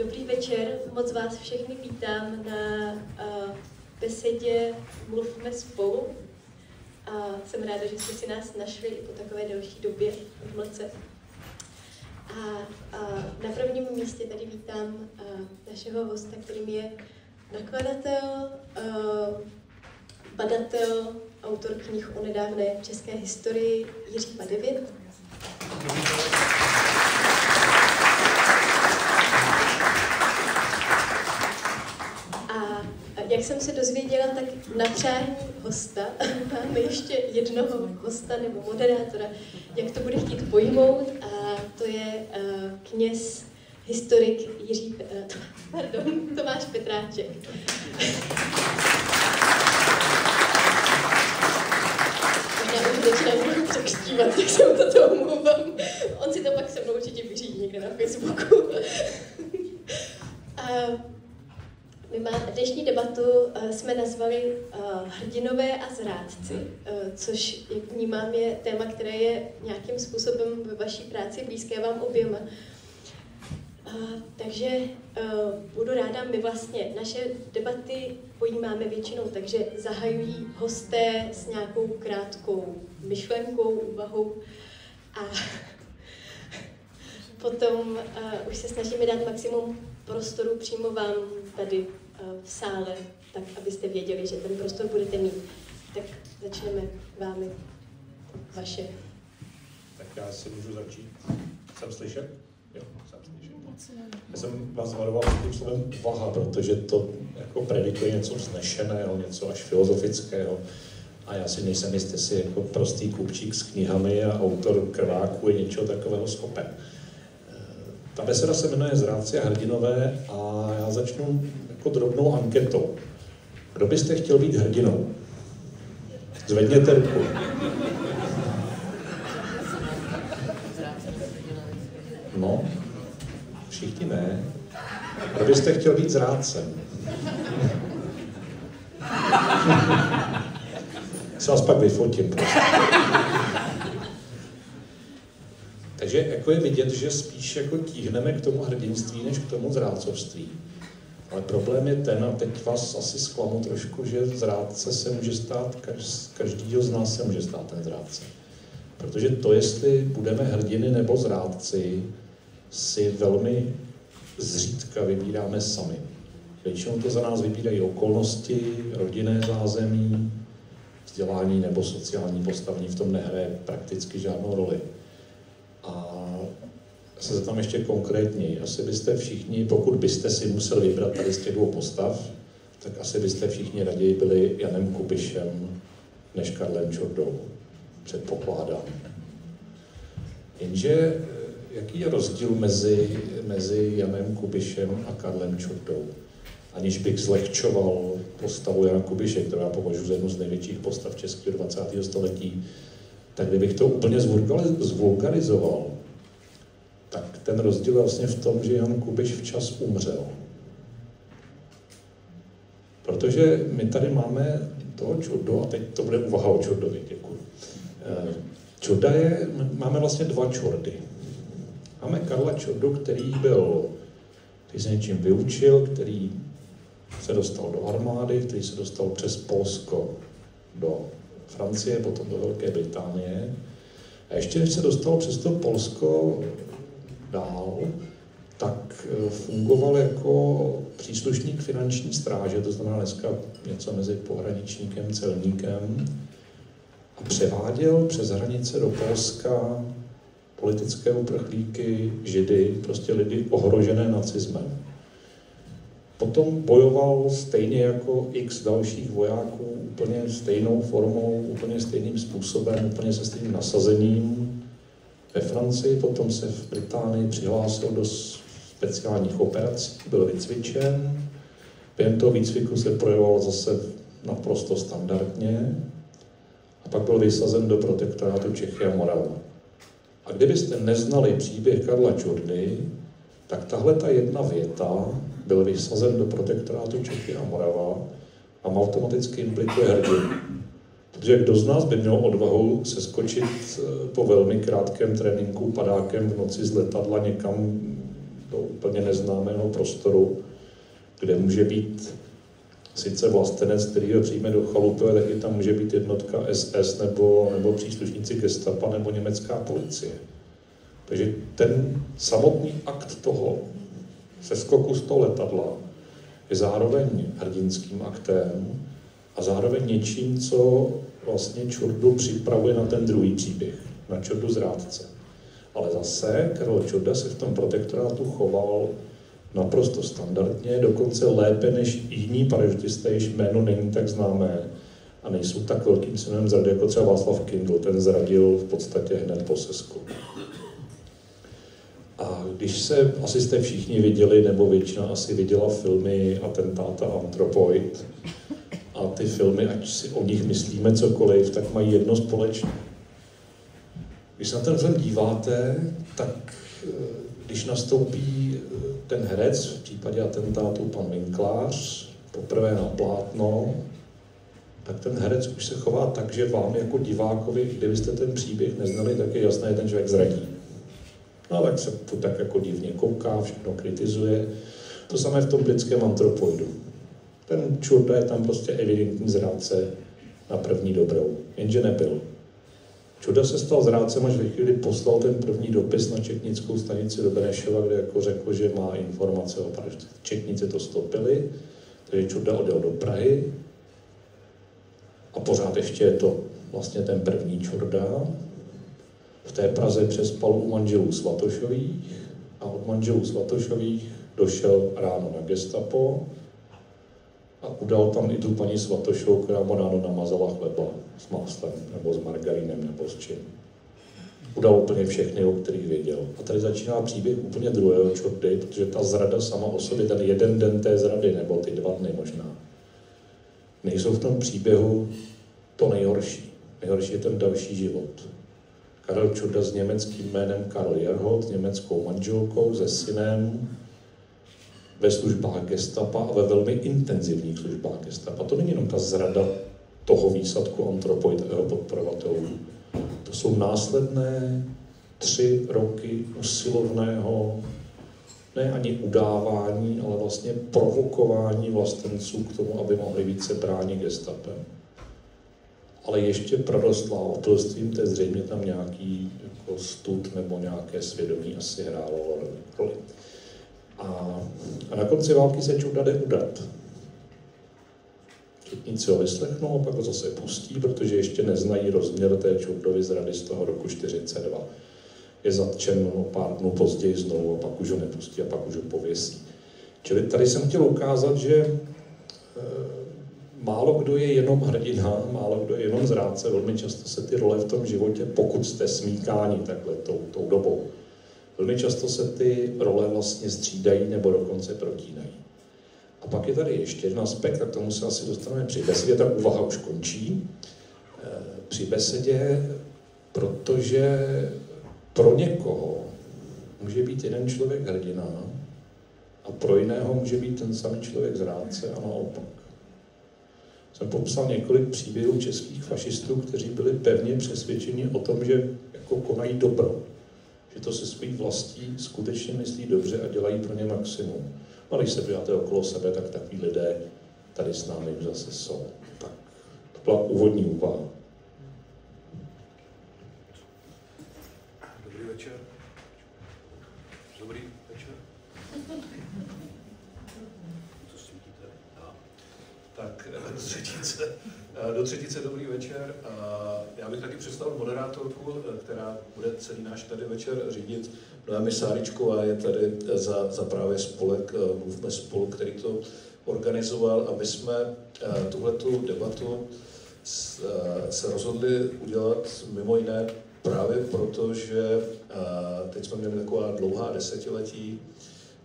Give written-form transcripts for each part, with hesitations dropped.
Dobrý večer, moc vás všechny vítám na besedě Mluvme spolu. Jsem ráda, že jste si nás našli i po takové delší době v mlce. Na prvním místě tady vítám našeho hosta, kterým je nakladatel, badatel, autor knih o nedávné české historii Jiří Padevět. A jak jsem se dozvěděla, tak na přání hosta máme ještě jednoho hosta nebo moderátora, jak to bude chtít pojmout, a to je kněz, historik Tomáš Petráček. Já už začínám trochu překřtívat, tak se mu to omlouvám. On si to pak se mnou určitě vyřídí někde na Facebooku. Dnešní debatu jsme nazvali Hrdinové a zrádci, což, jak vnímám, je téma, které je nějakým způsobem ve vaší práci blízké vám oběma. Takže budu ráda, my vlastně naše debaty pojímáme většinou, takže zahajují hosté s nějakou krátkou myšlenkou, úvahou a potom už se snažíme dát maximum prostoru přímo vám tady v sále, tak abyste věděli, že ten prostor budete mít. Tak začneme vámi, vaše. Tak já si můžu začít. Jsem slyšet? Jo, jsem slyšet. Já jsem vás varoval tím slovem úvaha, protože to jako predikuje něco vznešeného, něco až filozofického. A já si nejsem jistý, jestli jako prostý kupčík s knihami a autor krváku je něčeho takového schopen. Ta beseda se jmenuje Zrádci a hrdinové a já začnu jako drobnou anketou. Kdo byste chtěl být hrdinou? Zvedněte ruku. No, všichni ne. Kdo byste chtěl být zrádcem? Se vás pak vyfotím. Takže jako je vidět, že spíš jako tíhneme k tomu hrdinství, než k tomu zrádcovství. Ale problém je ten, a teď vás asi zklamu trošku, že zrádce se může stát, každýho z nás se může stát ten zrádce. Protože to, jestli budeme hrdiny nebo zrádci, si velmi zřídka vybíráme sami. Většinou to za nás vybírají okolnosti, rodinné zázemí, vzdělání nebo sociální postavení v tom nehraje prakticky žádnou roli. A se zeptám ještě konkrétněji. Asi byste všichni, pokud byste si museli vybrat tady z těch dvou postav, tak asi byste všichni raději byli Janem Kubišem než Karlem Čordou. Předpokládám. Jenže jaký je rozdíl mezi Janem Kubišem a Karlem Čordou? Aniž bych zlehčoval postavu Jana Kubiše, kterou já považuji za jednu z největších postav českého 20. století, tak kdybych to úplně zvulgarizoval, tak ten rozdíl je vlastně v tom, že Jan Kubiš včas umřel. Protože my tady máme toho Čordu, a teď to bude úvaha o Čordovi, děkuji. Čorda máme vlastně dva Čordy. Máme Karla Čordu, který se něčím vyučil, který se dostal do armády, který se dostal přes Polsko do Francie, potom do Velké Británie. A ještě než se dostal přes to Polsko dál, tak fungoval jako příslušník finanční stráže, to znamená dneska něco mezi pohraničníkem, celníkem, a převáděl přes hranice do Polska politické uprchlíky, židy, prostě lidi ohrožené nacismem. Potom bojoval stejně jako x dalších vojáků, úplně stejnou formou, úplně stejným způsobem, úplně se stejným nasazením ve Francii, potom se v Británii přihlásil do speciálních operací, byl vycvičen, během toho výcviku se projevoval zase naprosto standardně a pak byl vysazen do protektorátu Čechy a Moravy. A kdybyste neznali příběh Karla Čordy, tak tahle ta jedna věta, byl vysazen do protektorátu Čechy a Morava, a automaticky implikuje hrdinu. Protože kdo z nás by měl odvahu se skočit po velmi krátkém tréninku padákem v noci z letadla někam do úplně neznámého prostoru, kde může být sice vlastenec, který ho přijme do chalupy, ale taky tam může být jednotka SS nebo příslušníci gestapa nebo německá policie. Takže ten samotný akt toho seskoku z toho letadla je zároveň hrdinským aktem a zároveň něčím, co vlastně Čurdu připravuje na ten druhý příběh, na Čurdu zrádce. Ale zase Karel Čurda se v tom protektorátu choval naprosto standardně, dokonce lépe než jiní parašutisté, jejichž jméno není tak známé a nejsou tak velkým synem zrady, jako třeba Václav Kindl, ten zradil v podstatě hned po sesku. A když se, asi jste všichni viděli, nebo většina asi viděla filmy Atentáta Anthropoid, a ty filmy, ať si o nich myslíme cokoliv, tak mají jedno společné. Když se na ten film díváte, tak když nastoupí ten herec, v případě Atentátu pan Winklář, poprvé na plátno, tak ten herec už se chová tak, že vám jako divákovi, kdybyste ten příběh neznali, tak je jasné, že ten člověk zradí. No tak se to tak jako divně kouká, všechno kritizuje. To samé v tom britském Anthropoidu. Ten Čurda je tam prostě evidentní zrádce na první dobrou, jenže nebyl. Čurda se stal zrádcem, až ve chvíli poslal ten první dopis na četnickou stanici do Benešova, kde jako řekl, že má informace o vraždě. Četníci to stopili, takže Čurda odjel do Prahy a pořád ještě je to vlastně ten první Čurda. V té Praze přespal u manželů Svatošových a od manželů Svatošových došel ráno na gestapo a udal tam i tu paní Svatošovou, která mu ráno namazala chleba s máslem, nebo s margarínem, nebo s čím. Udal úplně všechny, o kterých věděl. A tady začíná příběh úplně druhého Čurdy, protože ta zrada sama o sobě, ten jeden den té zrady, nebo ty 2 dny možná, nejsou v tom příběhu to nejhorší. Nejhorší je ten další život. Karel Čurda s německým jménem Karl Jerhot, s německou manželkou, se synem, ve službách gestapa a ve velmi intenzivních službách gestapa. To není jenom ta zrada toho výsadku Anthropoid a jeho podporovatelů. To jsou následné 3 roky usilovného, ne ani udávání, ale vlastně provokování vlastenců k tomu, aby mohli více bránit gestapem. Ale ještě prorostlá opilstvím, to je zřejmě tam nějaký jako stud nebo nějaké svědomí asi hrálo roli. A na konci války se Čurda jde udat. Četníci ho vyslechnou a pak ho zase pustí, protože ještě neznají rozměr té Čurdovy zrady z toho roku 1942. Je zatčen o pár dnů později znovu a pak už ho nepustí a pak už ho pověsí. Čili tady jsem chtěl ukázat, že málo kdo je jenom hrdina, málo kdo je jenom zrádce. Velmi často se ty role v tom životě, pokud jste smíkáni takhle tou dobou, velmi často se ty role vlastně střídají nebo dokonce protínají. A pak je tady ještě jeden aspekt, a k tomu se asi dostaneme při besedě, ta úvaha už končí. Při besedě, protože pro někoho může být jeden člověk hrdina a pro jiného může být ten samý člověk zrádce a naopak. Jsem popsal několik příběhů českých fašistů, kteří byli pevně přesvědčeni o tom, že jako konají dobro. Že to se svých vlastí skutečně myslí dobře a dělají pro ně maximum. A když se podíváte okolo sebe, tak takový lidé tady s námi už zase jsou. Tak to byla úvodní úvaha. Dobrý večer. Dobrý večer. Co svítíte? Tak do třetice dobrý večer. Já bych taky představil moderátorku, která bude celý náš tady večer řídit. Noemi Sáričková je tady za právě spolek Mluvme spolu, který to organizoval, a my jsme tuhletu debatu se rozhodli udělat mimo jiné právě proto, že teď jsme měli taková dlouhá desetiletí,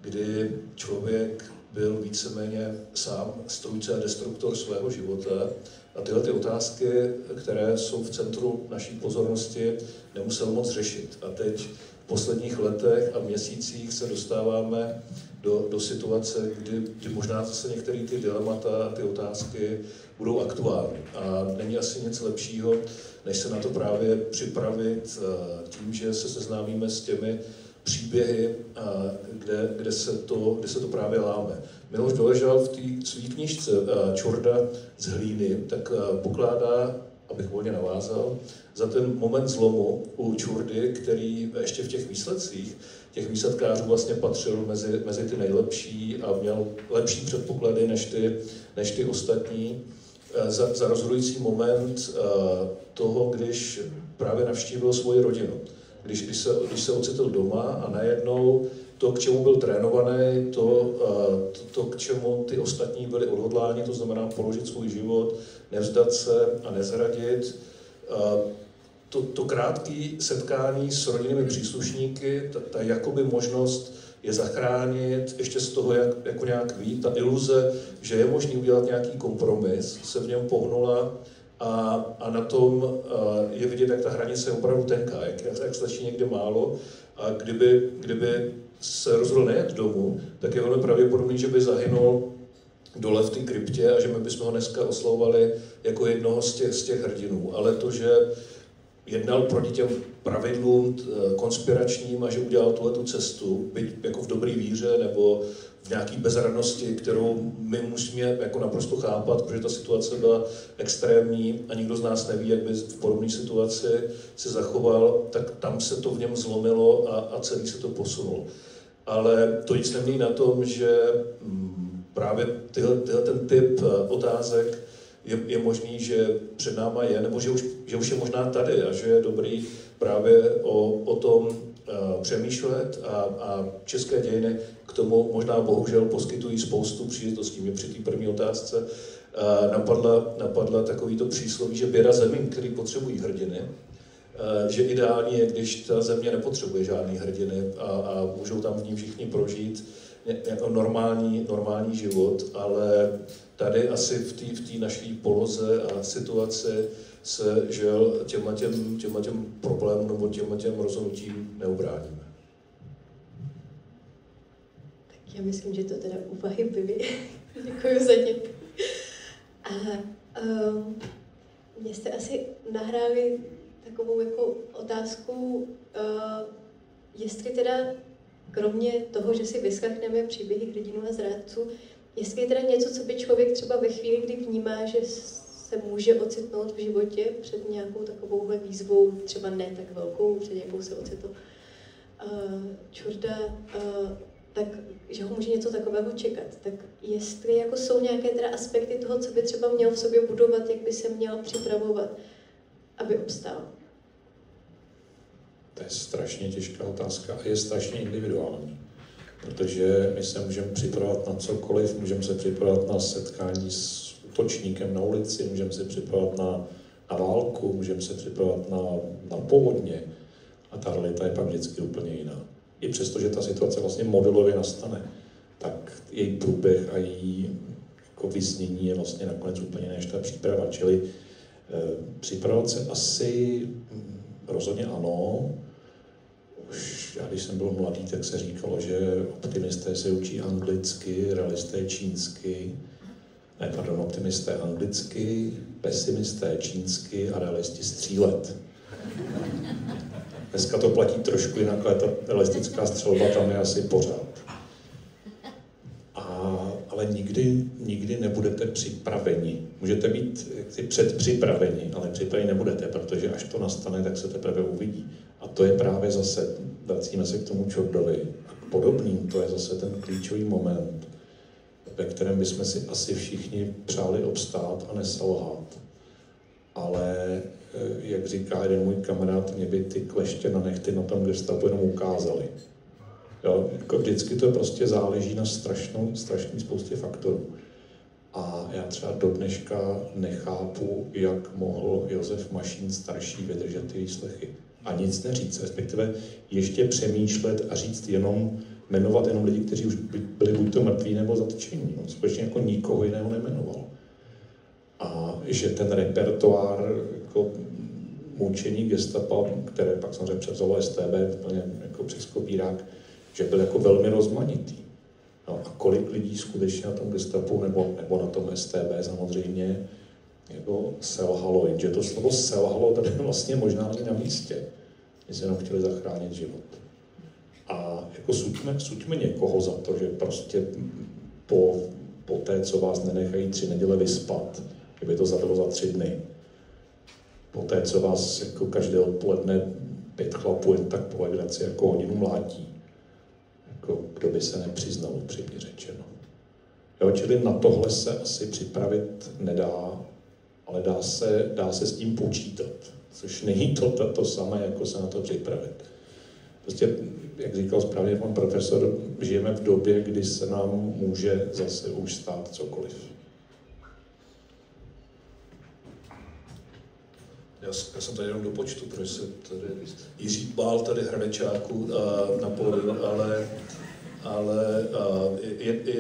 kdy člověk byl víceméně sám strůjce a destruktor svého života a tyhle ty otázky, které jsou v centru naší pozornosti, nemusel moc řešit. A teď v posledních letech a měsících se dostáváme do situace, kdy možná zase některé ty dilemata a ty otázky budou aktuální. A není asi nic lepšího, než se na to právě připravit tím, že se seznámíme s těmi příběhy, kde se to právě láme. Miloš Doležal v té své knížce Čorda z hlíny tak pokládá, abych volně navázal, za ten moment zlomu u Čurdy, který ještě v těch výsledcích, těch výsadkářů vlastně patřil mezi ty nejlepší a měl lepší předpoklady než ty ostatní. Za rozhodující moment toho, když právě navštívil svoji rodinu. Když se ocitl doma a najednou to, k čemu byl trénovaný, to, k čemu ty ostatní byli odhodláni, to znamená položit svůj život, nevzdat se a nezradit. To krátké setkání s rodinnými příslušníky, ta jakoby možnost je zachránit, ještě z toho jako nějak ví, ta iluze, že je možný udělat nějaký kompromis, se v něm pohnula a na tom je vidět, jak ta hranice je opravdu tenká, jak stačí někde málo a kdyby se rozhodl nejet domů, tak je velmi pravděpodobný, že by zahynul dole v té kryptě a že my bychom ho dneska oslovovali jako jednoho z těch hrdinů. Ale to, že jednal proti těm pravidlům konspiračním a že udělal tuhletu cestu, byť jako v dobrý víře nebo v nějaký bezradnosti, kterou my musíme jako naprosto chápat, protože ta situace byla extrémní a nikdo z nás neví, jak by v podobné situaci se zachoval, tak tam se to v něm zlomilo a celý se to posunulo. Ale to nic nemění na tom, že právě tyhle ten typ otázek je možný, že před náma je, nebo že už je možná tady a že je dobrý právě o tom přemýšlet a české dějiny k tomu možná bohužel poskytují spoustu příležitostí. Mě při té první otázce napadla takovýto přísloví, že běda zemím, který potřebují hrdiny, že ideální je, když ta země nepotřebuje žádný hrdiny a můžou tam v ní všichni prožít jako normální život, ale tady asi v té naší poloze a situaci se žel těmhletěm problémům nebo těmhletěm rozhodnutím neubráníme. Tak já myslím, že to teda úvahy byly. Děkuji za ně. A mě jste asi nahráli takovou jako otázku, jestli teda kromě toho, že si vyslechneme příběhy hrdinů a zrádců, jestli je teda něco, co by člověk třeba ve chvíli, kdy vnímá, že se může ocitnout v životě před nějakou takovouhle výzvou, třeba ne tak velkou, před jakou se ocitl Čurda, tak že ho může něco takového čekat. Tak jestli jako jsou nějaké teda aspekty toho, co by třeba měl v sobě budovat, jak by se měl připravovat, aby obstál? To je strašně těžká otázka a je strašně individuální. Protože my se můžeme připravovat na cokoliv, můžeme se připravovat na setkání s útočníkem na ulici, můžeme se připravovat na válku, můžeme se připravovat na povodně. A ta realita je pak vždycky úplně jiná. I přesto, že ta situace vlastně modelově nastane, tak její průběh a její jako vyznění je vlastně nakonec úplně než ta příprava. Čili připravovat se asi rozhodně ano. Už já, když jsem byl mladý, tak se říkalo, že optimisté se učí anglicky, realisté čínsky. Ne, pardon, optimisté anglicky, pesimisté čínsky a realisti střílet. Dneska to platí trošku jinak, ale ta realistická střelba tam je asi pořád. Ale nikdy nebudete připraveni. Můžete být předpřipraveni, ale připraveni nebudete, protože až to nastane, tak se teprve uvidí. A to je právě zase, vracíme se k tomu Čurdovi, a k podobným, to je zase ten klíčový moment, ve kterém bychom si asi všichni přáli obstát a neselhat. Ale, jak říká jeden můj kamarád, mě by ty kleště na nechty na tom gestapu jenom ukázali. Jo, jako vždycky to prostě záleží na strašný spoustě faktorů. A já třeba do dneška nechápu, jak mohl Josef Mašín starší vydržet ty výslechy. A nic neříct, respektive ještě přemýšlet a říct jmenovat jenom lidi, kteří už byli buď to mrtví nebo zatčení. On skutečně jako nikoho jiného nemenoval. A že ten repertoár jako mučení gestapa, které pak samozřejmě převzalo StB úplně jako přes kopírák, že byl jako velmi rozmanitý. No a kolik lidí skutečně na tom gestapu nebo na tom StB samozřejmě jako selhalo, jenže to slovo selhalo tady vlastně možná není na místě. My se jenom chtěli zachránit život. A jako suďme někoho za to, že prostě po té, co vás nenechají 3 neděle vyspat, kdyby to zabilo za 3 dny. Po té, co vás jako každé odpoledne 5 chlapů jen tak po legraci jako hodinu mlátí. Jako, kdo by se nepřiznal, upřímně řečeno. Jo, čili na tohle se asi připravit nedá, ale dá se s tím počítat. Což není to samé, jako se na to připravit. Prostě, jak říkal správně pan profesor, žijeme v době, kdy se nám může zase už stát cokoliv. Já jsem tady jenom do počtu, protože se tady Jiří bál tady hranečáků na pódiu, ale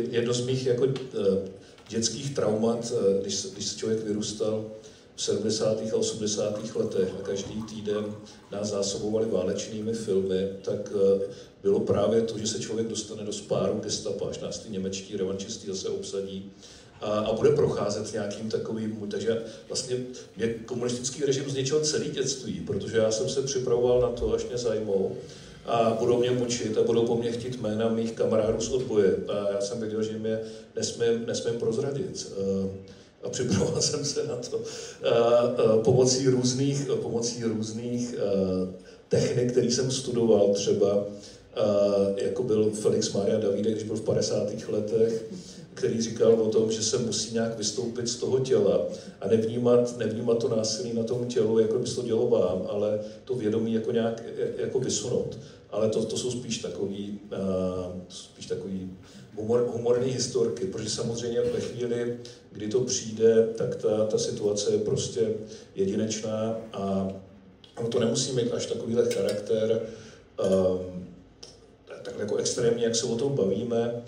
jedno z mých jako dětských traumat, když se člověk vyrůstal v 70. a 80. letech a každý týden nás zásobovali válečnými filmy, tak bylo právě to, že se člověk dostane do spáru gestapa, až nás ty němečtí revančisti zase obsadí a bude procházet nějakým takovým, takže vlastně mě komunistický režim zničil celý dětství, protože já jsem se připravoval na to, až mě zajmou a budou mě mučit a budou po mně chtít jména mých kamarádů z odboje. A já jsem věděl, že mě nesmím prozradit. A připravoval jsem se na to pomocí různých technik, které jsem studoval, třeba jako byl Felix Maria Davídek, když byl v 50. letech, který říkal o tom, že se musí nějak vystoupit z toho těla a nevnímat to násilí na tom tělu, jako by se to dělo vám, ale to vědomí jako nějak jako vysunout. Ale to jsou spíš takový humorné historky, protože samozřejmě ve chvíli, kdy to přijde, tak ta situace je prostě jedinečná a to nemusí mít až takovýhle charakter, takhle jako extrémně, jak se o tom bavíme.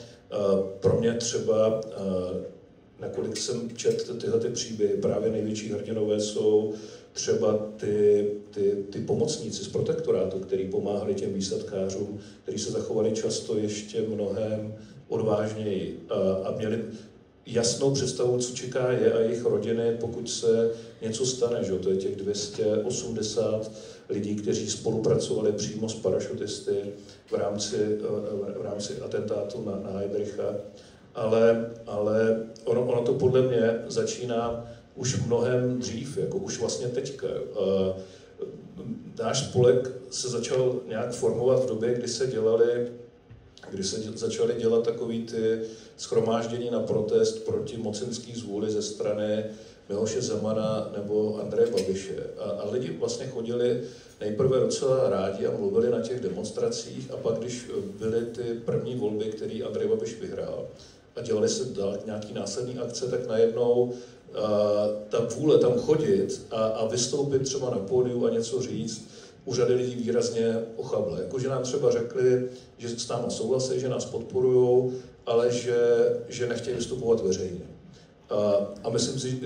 Pro mě třeba, nakolik jsem četl tyhle příběhy, právě největší hrdinové jsou třeba ty pomocníci z protektorátu, kteří pomáhali těm výsadkářům, kteří se zachovali často ještě mnohem odvážněji a měli jasnou představu, co čeká je a jejich rodiny, pokud se něco stane. Že? To je těch 280 lidí, kteří spolupracovali přímo s parašutisty v rámci atentátu na Heydricha. Ale ono to podle mě začíná už mnohem dřív, jako už vlastně teďka. Náš spolek se začal nějak formovat v době, kdy se začaly dělat takový ty shromáždění na protest proti mocenský zvůli ze strany Miloše Zemana nebo Andreje Babiše. A lidi vlastně chodili nejprve docela rádi a mluvili na těch demonstracích a pak, když byly ty první volby, které Andrej Babiš vyhrál a dělali se nějaký následní akce, tak najednou ta vůle tam chodit a vystoupit třeba na pódiu a něco říct, u řady lidí výrazně ochabla. Jakože nám třeba řekli, že s náma souhlasí, že nás podporujou, ale že nechtějí vystupovat veřejně. A myslím si,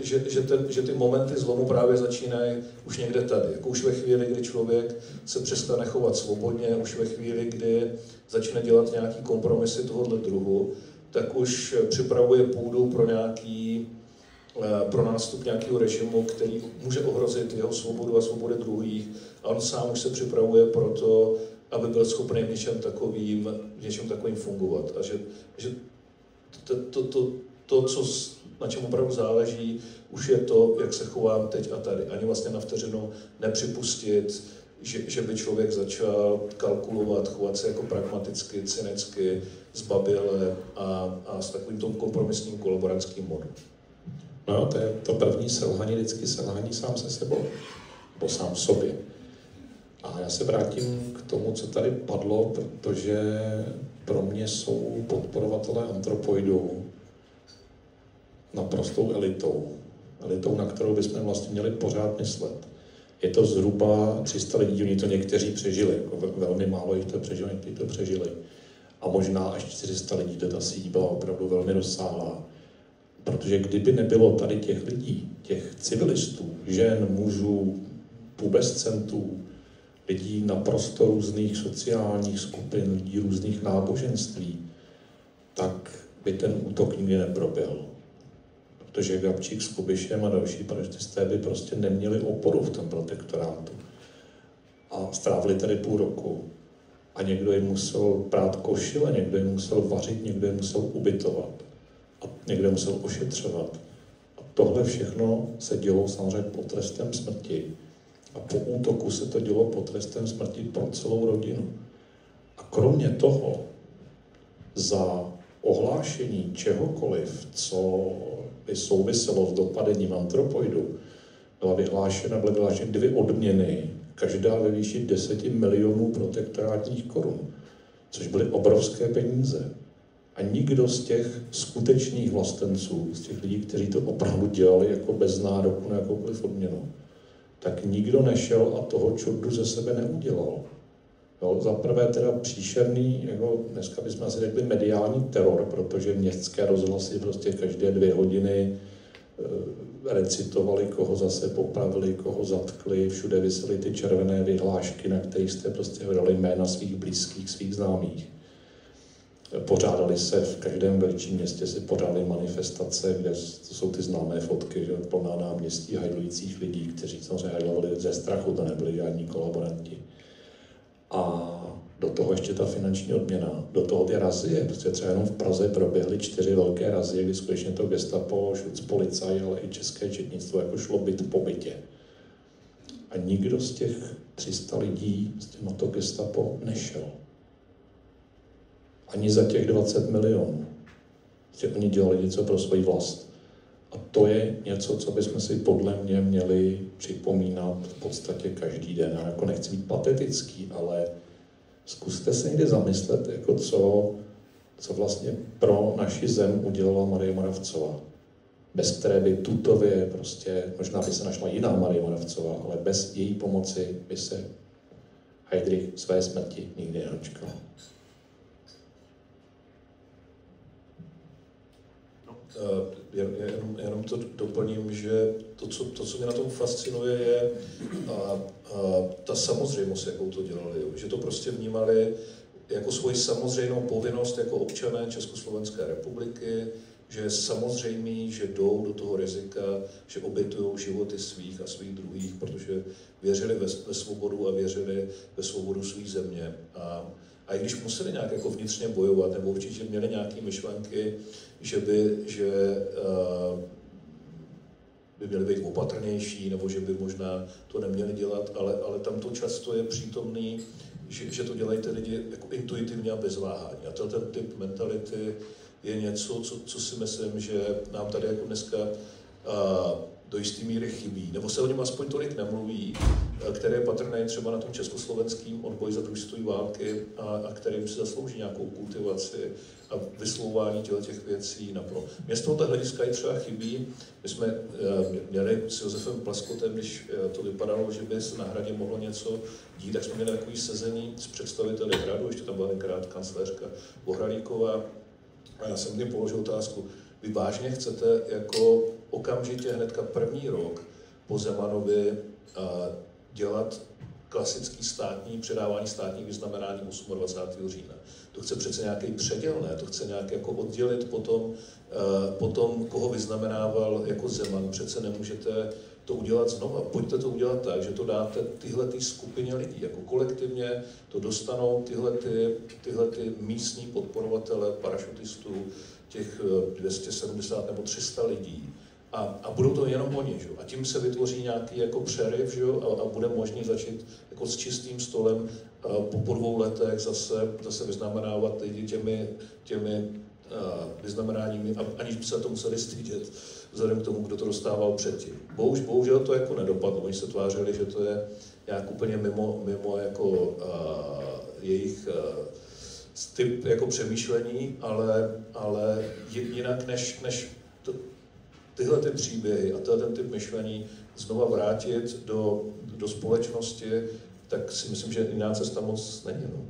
že ty momenty zlomu právě začínají už někde tady. Jako už ve chvíli, kdy člověk se přestane chovat svobodně, už ve chvíli, kdy začne dělat nějaký kompromisy tohoto druhu, tak už připravuje půdu pro nástup nějakého režimu, který může ohrozit jeho svobodu a svobody druhých. A on sám už se připravuje pro to, aby byl schopný v něčem takovým fungovat. A že to, na čem opravdu záleží, už je to, jak se chovám teď a tady. Ani vlastně na vteřinu nepřipustit, že by člověk začal kalkulovat, chovat se jako pragmaticky, cynicky, zbaběle a s takovým tom kompromisním kolaborantským modem. No, to je to první selhání, vždycky selhání sám se sebou, nebo sám v sobě. A já se vrátím k tomu, co tady padlo, protože pro mě jsou podporovatelé antropoidů naprostou elitou, na kterou bychom vlastně měli pořád myslet. Je to zhruba 300 lidí, oni to někteří přežili, jako velmi málo jich to přežilo, někteří to přežili. A možná až 400 lidí, ta síť byla opravdu velmi rozsáhlá. Protože kdyby nebylo tady těch lidí, těch civilistů, žen, mužů, pubescentů, lidí naprosto různých sociálních skupin, lidí různých náboženství, tak by ten útok nikdy neproběhl. Protože Gabčík s Kubišem a další parašutisté by prostě neměli oporu v tom protektorátu. A strávili tady půl roku. A někdo jim musel prát košile, někdo jim musel vařit, někdo jim musel ubytovat. A někdo jim musel ošetřovat. A tohle všechno se dělo samozřejmě pod trestem smrti. A po útoku se to dělo pod trestem smrti pro celou rodinu. A kromě toho, za ohlášení čehokoliv, co by souviselo s dopadením antropoidu, byly vyhlášeny 2 odměny, každá ve výši 10 milionů protektorátních korun, což byly obrovské peníze. A nikdo z těch skutečných vlastenců, z těch lidí, kteří to opravdu dělali jako bez nároku na jakoukoliv odměnu, tak nikdo nešel a toho čurdu ze sebe neudělal. Jo, za prvé teda příšerný, jako dneska bychom asi řekli mediální teror, protože městské rozhlasy prostě každé 2 hodiny recitovali, koho zase popravili, koho zatkli, všude visely ty červené vyhlášky, na kterých jste prostě hledali jména svých blízkých, svých známých. Pořádali se v každém velkém městě, si pořádali manifestace, kde jsou ty známé fotky, že plná náměstí hajlujících lidí, kteří samozřejmě hajlovali ze strachu, to nebyli žádní kolaboranti. A do toho ještě ta finanční odměna, do toho ty razie, prostě třeba jenom v Praze proběhly 4 velké razie, kdy skutečně to gestapo, šucpolicaj, ale i české četnictvo jako šlo byt po bytě. A nikdo z těch 300 lidí s tím to gestapo nešel. Ani za těch 20 milionů. Prostě oni dělali něco pro svou vlast. A to je něco, co bychom si podle mě měli připomínat v podstatě každý den. Já jako nechci být patetický, ale zkuste se někdy zamyslet, jako co vlastně pro naši zem udělala Marie Moravcová. Bez které by tutově prostě, možná by se našla jiná Marie Moravcová, ale bez její pomoci by se Heydrich své smrti nikdy nedočkal. Jenom to doplním, že to, co mě na tom fascinuje, je ta samozřejmost, jakou to dělali. Že to prostě vnímali jako svoji samozřejmou povinnost jako občané Československé republiky, že je samozřejmý, že jdou do toho rizika, že obětují životy svých a svých druhých, protože věřili ve svobodu a věřili ve svobodu své země. A i když museli nějak jako vnitřně bojovat, nebo určitě měli nějaké myšlenky, že by měli být opatrnější, nebo že by možná to neměli dělat, ale tam to často je přítomný, že to dělají ty lidi jako intuitivně a bez váhání. A ten typ mentality je něco, co si myslím, že nám tady jako dneska do jisté míry chybí, nebo se o něm aspoň tolik nemluví, které je patrné třeba na tom československém odboji za druhé světové války a kterým si zaslouží nějakou kultivaci a vyslouvání těch věcí naplno. Mně z tohoto hlediska i třeba chybí. My jsme měli s Josefem Plaskotem, když to vypadalo, že by se na Hradě mohlo něco dít, tak jsme měli takový sezení s představiteli Hradu, ještě tam byla tenkrát kancléřka Bohralíková, a já jsem jim položil otázku, vy vážně chcete jako okamžitě hnedka první rok po Zemanovi dělat klasický předávání státních vyznamenání 28. října. To chce přece nějaký předěl, ne? To chce nějak jako oddělit potom, koho vyznamenával jako Zeman. Přece nemůžete to udělat znova. Pojďte to udělat tak, že to dáte tyhle skupině lidí. Jako kolektivně to dostanou tyhle místní podporovatele parašutistů, těch 270 nebo 300 lidí. A budou to jenom oni, že? A tím se vytvoří nějaký jako přeryv, že? A bude možný začít jako s čistým stolem po 2 letech zase vyznamenávat lidi těmi vyznamenáními, aniž by se to museli stydět vzhledem k tomu, kdo to dostával předtím. Bohužel to jako nedopadlo. Oni se tvářili, že to je nějak úplně mimo jako jejich typ jako přemýšlení, ale jinak než tyhle ty příběhy a ten typ myšlení znova vrátit do společnosti, tak si myslím, že jiná cesta moc není. No.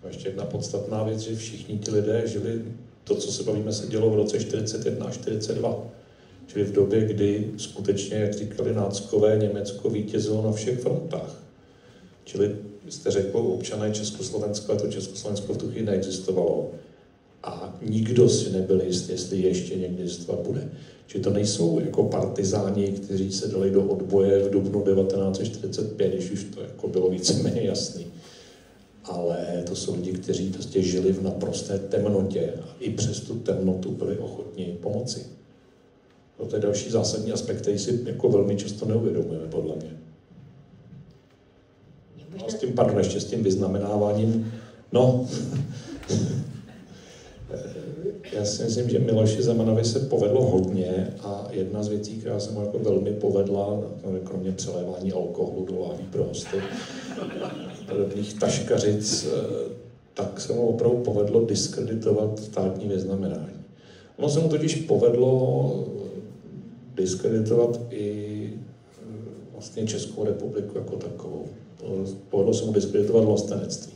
A ještě jedna podstatná věc, že všichni ti lidé žili, to, co se bavíme, se dělo v roce 41 a 42. Čili v době, kdy skutečně, jak říkali náckové, Německo vítězilo na všech frontách. Čili jste řekl, občané Československa, to Československo v tu chvíli neexistovalo. A nikdo si nebyl jistý, jestli ještě někdy existovat bude. Čili to nejsou jako partizáni, kteří se dali do odboje v dubnu 1945, když už to jako bylo víceméně jasný. ale to jsou lidi, kteří prostě žili v naprosté temnotě a i přes tu temnotu byli ochotni pomoci. To je další zásadní aspekt, který si jako velmi často neuvědomujeme, podle mě. A s tím, pardon, ještě s tím vyznamenáváním, no, já si myslím, že Miloši Zemanovi se povedlo hodně a jedna z věcí, která se mu jako velmi povedla, kromě přelévání alkoholu do láhví pro hosty, podobných taškařic, tak se mu opravdu povedlo diskreditovat státní vyznamenání. Ono se mu totiž povedlo diskreditovat i vlastně Českou republiku jako takovou. Povedlo se mu diskreditovat vlastenectví.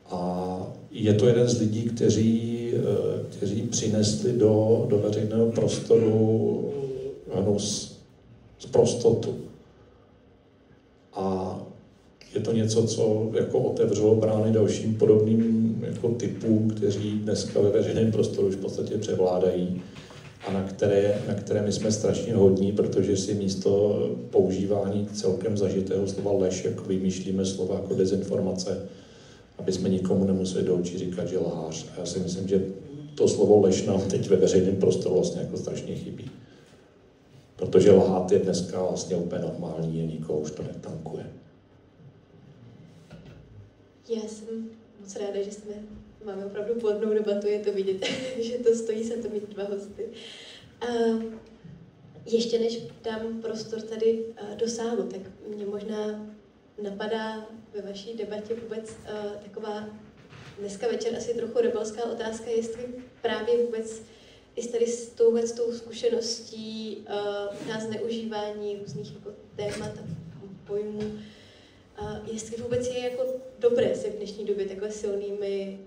A je to jeden z lidí, kteří přinesli do veřejného prostoru prostotu. A je to něco, co jako otevřelo brány dalším podobným jako typům, kteří dneska ve veřejném prostoru už v podstatě převládají a na které my jsme strašně hodní, protože si místo používání celkem zažitého slova lež, jako vymýšlíme slova jako dezinformace, aby jsme nikomu nemuseli do očí říkat, že lhář. A já si myslím, že to slovo lež nám teď ve veřejném prostoru vlastně jako strašně chybí. Protože lhát je dneska vlastně úplně normální a nikoho už to netankuje. Já jsem moc ráda, že máme opravdu plodnou debatu, je to vidět, že to stojí se to mít dva hosty. Ještě než dám prostor tady do sálu, tak mě možná napadá ve vaší debatě vůbec taková dneska večer asi trochu rebelská otázka, jestli právě vůbec i tady s touhle zkušeností na zneužívání různých jako témat a pojmů, jestli vůbec je jako dobré se v dnešní době takhle silnými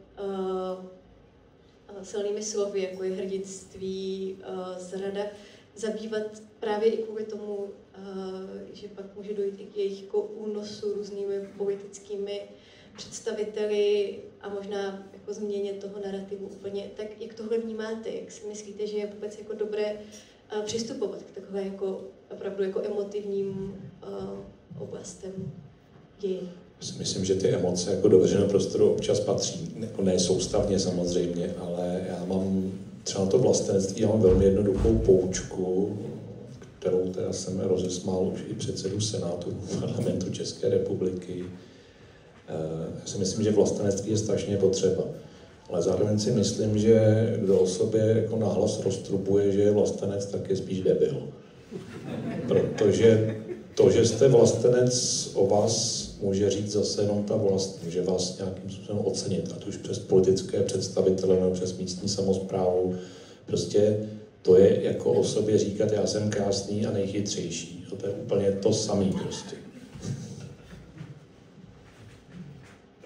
slovy, jako je hrdinství, zrada, zabývat právě i kvůli tomu, že pak může dojít i k jejich jako únosu různými politickými představiteli a možná jako změně toho narrativu úplně. Tak jak tohle vnímáte? Jak si myslíte, že je vůbec jako dobré přistupovat k takové jako opravdu jako emotivním oblastem dějin? Myslím, že ty emoce jako do veřejného prostoru občas patří. Ne soustavně samozřejmě, ale já mám třeba to vlastenectví, já mám velmi jednoduchou poučku, kterou teda jsem rozesmál už i předsedu Senátu Parlamentu České republiky. Já si myslím, že vlastenectví je strašně potřeba. Ale zároveň si myslím, že kdo o sobě jako nahlas roztrubuje, že je vlastenec, tak je spíš debil. Protože to, že jste vlastenec, o vás může říct zase jenom ta vlast, může vás nějakým způsobem ocenit, ať už přes politické představitele nebo přes místní samosprávu. Prostě to je jako o sobě říkat, já jsem krásný a nejchytřejší. To je úplně to samé prostě.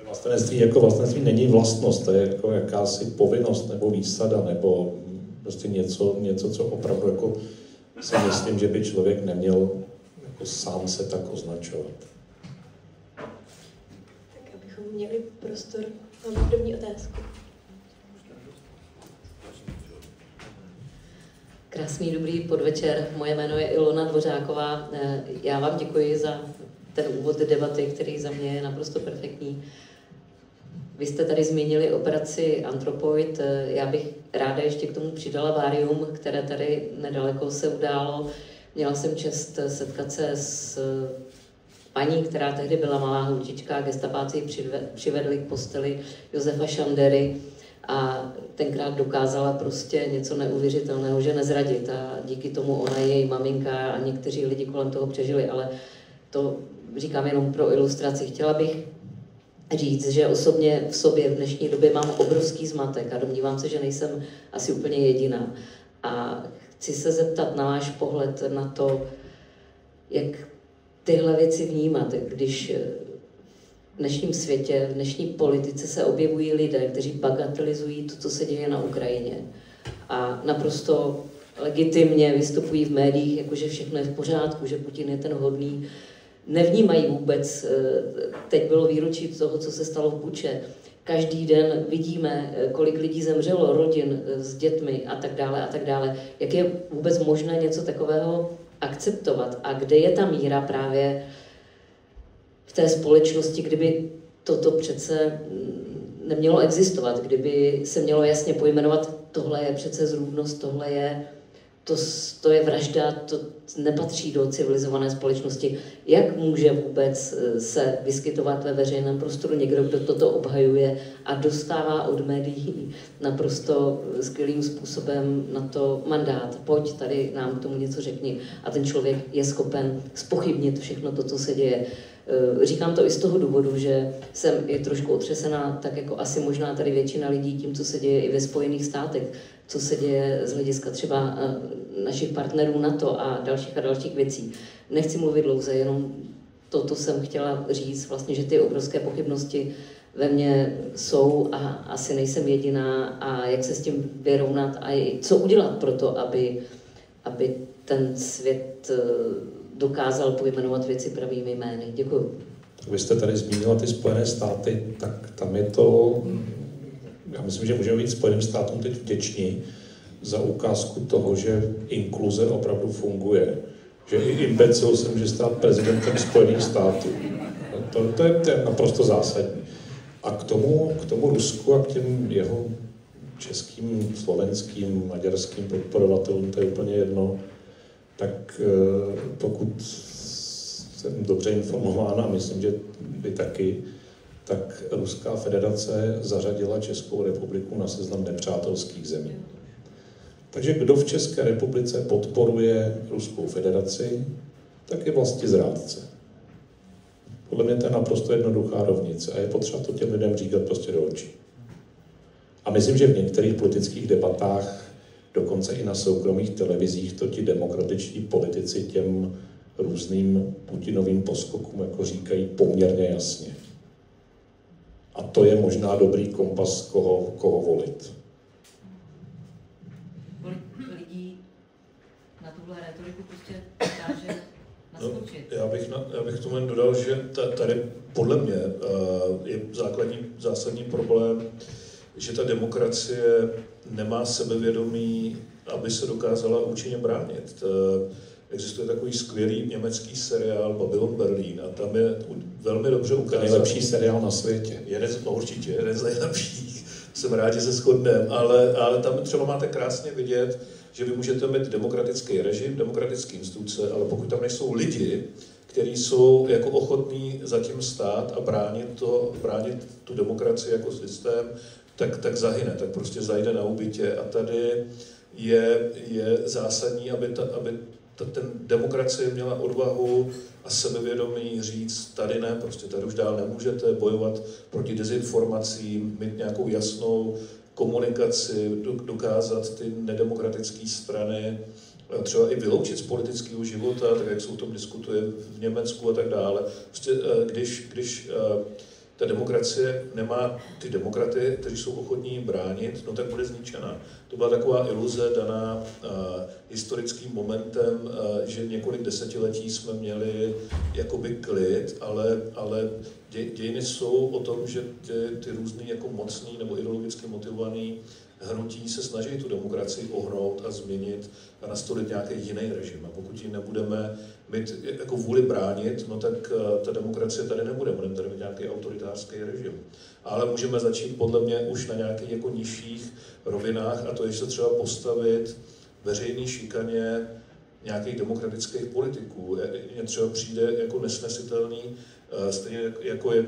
Vlastenectví není vlastnost, to je jako jakási povinnost nebo výsada, nebo prostě něco, co opravdu jako si myslím, že by člověk neměl jako sám se tak označovat. Tak abychom měli prostor na obdobní otázku. Krásný dobrý podvečer, moje jméno je Ilona Dvořáková. Já vám děkuji za ten úvod debaty, který za mě je naprosto perfektní. Vy jste tady zmínili operaci Anthropoid, já bych ráda ještě k tomu přidala Várium, které tady nedaleko se událo. Měla jsem čest setkat se s paní, která tehdy byla malá holčička, gestapáci přivedli k posteli Josefa Šandery a tenkrát dokázala prostě něco neuvěřitelného, že nezradit a díky tomu ona, její maminka a někteří lidi kolem toho přežili, ale to říkám jenom pro ilustraci. Chtěla bych říct, že osobně v sobě v dnešní době mám obrovský zmatek a domnívám se, že nejsem asi úplně jediná. A chci se zeptat na váš pohled na to, jak tyhle věci vnímat, když v dnešním světě, v dnešní politice se objevují lidé, kteří bagatelizují to, co se děje na Ukrajině a naprosto legitimně vystupují v médiích, jakože všechno je v pořádku, že Putin je ten hodný. Nevnímají vůbec, teď bylo výročí toho, co se stalo v Buče. Každý den vidíme, kolik lidí zemřelo, rodin s dětmi a tak dále a tak dále. Jak je vůbec možné něco takového akceptovat a kde je ta míra právě v té společnosti, kdyby toto přece nemělo existovat, kdyby se mělo jasně pojmenovat, tohle je přece zrůdnost, tohle je, to je vražda, to nepatří do civilizované společnosti. Jak může vůbec se vyskytovat ve veřejném prostoru někdo, kdo toto obhajuje a dostává od médií naprosto skvělým způsobem na to mandát. Pojď, tady nám k tomu něco řekni. A ten člověk je schopen zpochybnit všechno to, co se děje. Říkám to i z toho důvodu, že jsem i trošku otřesená, tak jako asi možná tady většina lidí tím, co se děje i ve Spojených státech, co se děje z hlediska třeba našich partnerů NATO a dalších věcí. Nechci mluvit dlouze, jenom toto jsem chtěla říct, vlastně, že ty obrovské pochybnosti ve mně jsou a asi nejsem jediná a jak se s tím vyrovnat a co udělat pro to, aby ten svět dokázal pojmenovat věci pravými jmény. Děkuji. Vy jste tady zmínila ty Spojené státy, tak tam je to, já myslím, že můžeme být Spojeným státům teď vděční za ukázku toho, že inkluze opravdu funguje. Že i imbecil se může stát prezidentem Spojených států. To je naprosto zásadní. A k tomu Rusku a k těm jeho českým, slovenským, maďarským podporovatelům, to je úplně jedno, tak pokud jsem dobře informována, myslím, že vy taky, tak Ruská federace zařadila Českou republiku na seznam nepřátelských zemí. Takže kdo v České republice podporuje Ruskou federaci, tak je vlastně zrádce. Podle mě to je naprosto jednoduchá rovnice a je potřeba to těm lidem říkat prostě do očí. A myslím, že v některých politických debatách, dokonce i na soukromých televizích, to ti demokratičtí politici těm různým Putinovým poskokům jako říkají poměrně jasně. A to je možná dobrý kompas, koho volit. Lidí na tuhle retoriku prostě dokáže naskočit. Já bych tomu jen dodal, že tady podle mě je zásadní problém, že ta demokracie nemá sebevědomí, aby se dokázala účinně bránit. Existuje takový skvělý německý seriál Babylon Berlin a tam je velmi dobře ukázán. Nejlepší seriál na světě. Určitě, jeden z nejlepších. Jsem rád, že se shodneme, ale tam třeba máte krásně vidět, že vy můžete mít demokratický režim, demokratické instituce, ale pokud tam nejsou lidi, kteří jsou jako ochotní zatím stát a bránit tu demokracii jako systém, tak zahyne, tak prostě zajde na úbytě. A tady je zásadní, aby ten demokracie měla odvahu a sebevědomí říct, tady ne, prostě tady už dál nemůžete bojovat proti dezinformacím, mít nějakou jasnou komunikaci, dokázat ty nedemokratické strany, třeba i vyloučit z politického života, tak jak se o tom diskutuje v Německu a tak dále. Prostě když ta demokracie nemá ty demokraty, kteří jsou ochotní bránit, no tak bude zničena. To byla taková iluze daná historickým momentem, že několik desetiletí jsme měli jakoby klid, ale dějiny jsou o tom, že ty různý jako mocný nebo ideologicky motivovaný hnutí se snaží tu demokracii ohnout a změnit a nastolit nějaký jiný režim. A pokud ji nebudeme mít jako vůli bránit, no tak ta demokracie tady nebude. Budeme tady mít nějaký autoritářský režim. Ale můžeme začít podle mě už na nějakých jako nižších rovinách a to je se třeba postavit veřejný šikaně nějakých demokratických politiků. Mně třeba přijde jako nesnesitelný, stejně jako je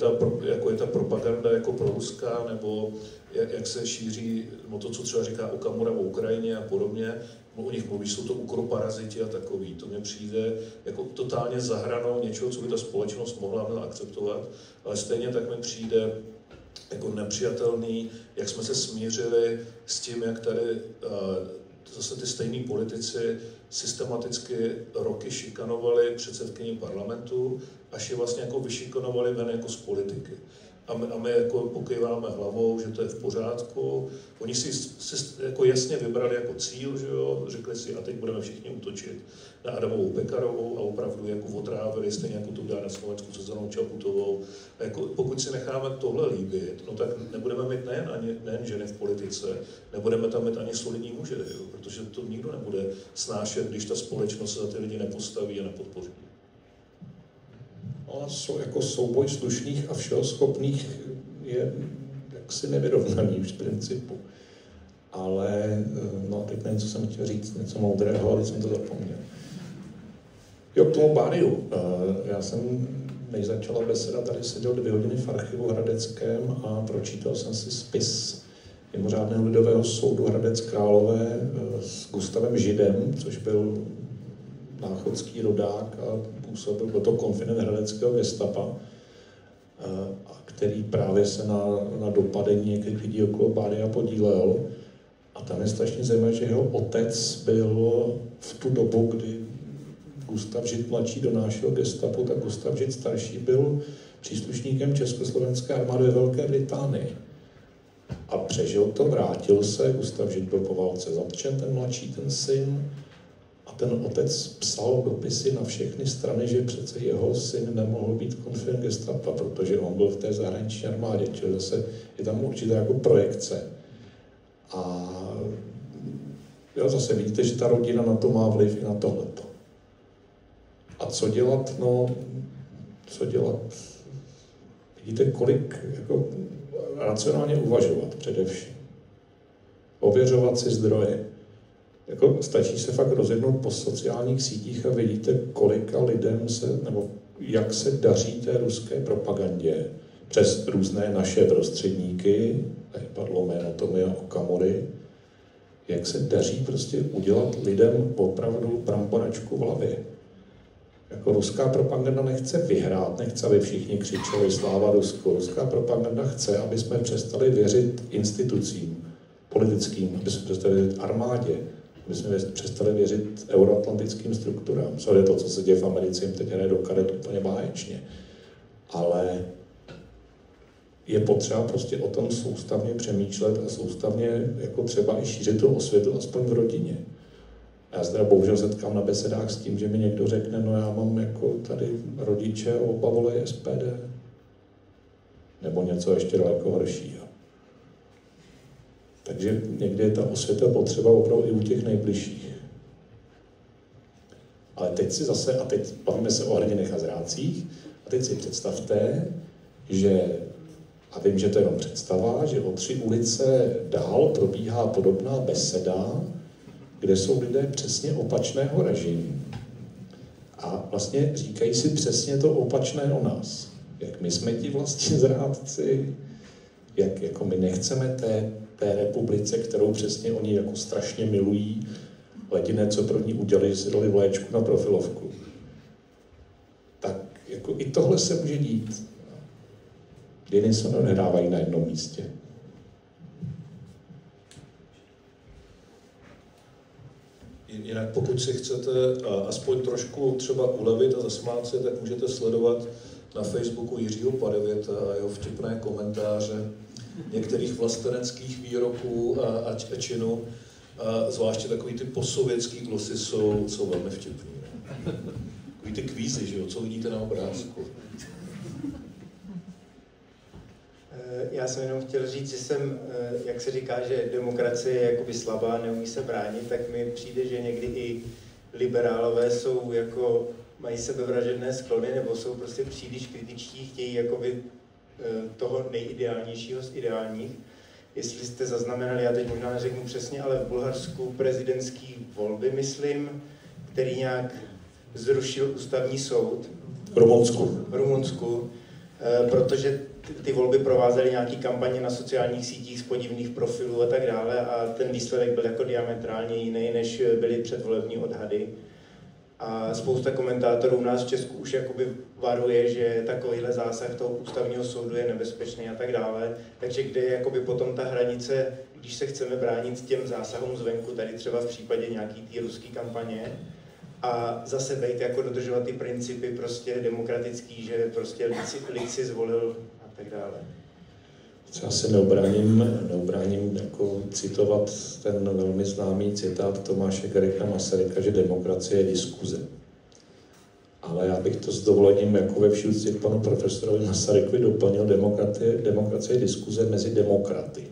ta propaganda jako proruská, nebo jak se šíří, no to, co třeba říká Okamura o Ukrajině a podobně, o nich mluví, jsou to ukroparaziti a takový. To mně přijde jako totálně za hranou něčeho, co by ta společnost mohla akceptovat, ale stejně tak mi přijde jako nepřijatelný, jak jsme se smířili s tím, jak tady zase ty stejní politici systematicky roky šikanovali předsedkyni parlamentu, až je vlastně jako vyšikanovali ven jako z politiky. A my jako pokýváme hlavou, že to je v pořádku. Oni si jako jasně vybrali jako cíl, že jo, řekli si, a teď budeme všichni útočit na Adamovou Pekarovou a opravdu jako otrávili, stejně jako to udělali na Slovensku se Zoranou Čaputovou. A jako, pokud si necháme tohle líbit, no tak nebudeme mít nejen ženy v politice, nebudeme tam mít ani solidní muže, jo, protože to nikdo nebude snášet, když ta společnost se za ty lidi nepostaví a nepodpoří. No, jako souboj slušných a všehoschopných je jaksi nevyrovnaný v principu. Ale, no teď nevím, co jsem chtěl říct, něco moudrého, ale jsem to zapomněl. Jo, k tomu Báriu. Já jsem, než začala beseda, tady seděl 2 hodiny v archivu hradeckém a pročítal jsem si spis mimořádného lidového soudu Hradec Králové s Gustavem Židem, což byl náchodský rodák a byl to konfident hradeckého gestapa, který právě se na dopadení některých lidí okolo Bária podílel. A tam je strašně zajímavé, že jeho otec byl v tu dobu, kdy Gustav Žid mladší donášel gestapu, tak Gustav Žid starší byl příslušníkem československé armády ve Velké Británii. A přežil to, vrátil se, Gustav Žid byl po válce zatčen, ten mladší, ten syn. A ten otec psal dopisy na všechny strany, že přece jeho syn nemohl být konfident gestapa, protože on byl v té zahraniční armádě, čili zase je tam určitá jako projekce. A jo, zase vidíte, že ta rodina na to má vliv i na tohleto. A co dělat? No, co dělat? Vidíte, kolik jako racionálně uvažovat především. Ověřovat si zdroje. Jako stačí se fakt rozjednout po sociálních sítích a vidíte, kolika lidem se, nebo jak se daří té ruské propagandě přes různé naše prostředníky, tady padlo jméno Tomia Okamury, jak se daří prostě udělat lidem opravdu bramboračku v hlavě. Jako ruská propaganda nechce vyhrát, nechce, aby všichni křičeli sláva Rusku. Ruská propaganda chce, aby jsme přestali věřit institucím politickým, aby jsme přestali věřit armádě, aby jsme přestali věřit euroatlantickým strukturám. Co je to, co se děje v Americe, jim teď hraje do karet úplně báječně. Ale je potřeba prostě o tom soustavně přemýšlet a soustavně jako třeba i šířit tu osvětu, aspoň v rodině. Já se teda bohužel setkám na besedách s tím, že mi někdo řekne, no já mám jako tady rodiče a oba volají SPD. Nebo něco ještě daleko horšího. Takže někdy je ta osvěta potřeba opravdu i u těch nejbližších. Ale teď si zase, a teď bavíme se o hrdinech a zrádcích, a teď si představte, že, a vím, že to je jenom představa, že o 3 ulice dál probíhá podobná beseda, kde jsou lidé přesně opačného režimu. A vlastně říkají si přesně to opačné o nás. Jak my jsme ti vlastně zrádci, jak jako my nechceme té republice, kterou přesně oni jako strašně milují, ale jediné, co pro ní udělali, že si dali vléčku na profilovku. Tak jako i tohle se může dít. Dějiny se neodehrávají na jednom místě. Jinak pokud si chcete aspoň trošku třeba ulevit a zasmát se, tak můžete sledovat na Facebooku Jiřího Padevěta a jeho vtipné komentáře některých vlasteneckých výroků a činů. Zvláště takový ty posovětský glosy jsou velmi vtipný. Takový ty kvízy, že jo, co vidíte na obrázku. Já jsem jenom chtěl říct, že jsem, jak se říká, že demokracie je jakoby slabá, neumí se bránit, tak mi přijde, že někdy i liberálové jsou jako, mají sebevražedné sklony, nebo jsou prostě příliš kritičtí, chtějí jakoby toho nejideálnějšího z ideálních. Jestli jste zaznamenali, já teď možná neřeknu přesně, ale v Bulharsku prezidentský volby, myslím, který nějak zrušil ústavní soud. V Rumunsku. Protože ty volby provázely nějaký kampaně na sociálních sítích z podivných profilů a tak dále a ten výsledek byl jako diametrálně jiný, než byly předvolební odhady. A spousta komentátorů u nás v Česku už jakoby varuje, že takovýhle zásah toho ústavního soudu je nebezpečný a tak dále. Takže kde je jakoby potom ta hranice, když se chceme bránit těm zásahům zvenku, tady třeba v případě nějaký té ruské kampaně, a zase být jako dodržovat ty principy prostě demokratický, že prostě lid si zvolil a tak dále. Já se neobráním jako citovat ten velmi známý citát Tomáše Garrigua Masaryka, že demokracie je diskuze. Ale já bych to s dovolením jako ve vší úctě k panu profesorovi Masarykovi doplnil, demokracie je diskuze mezi demokraty.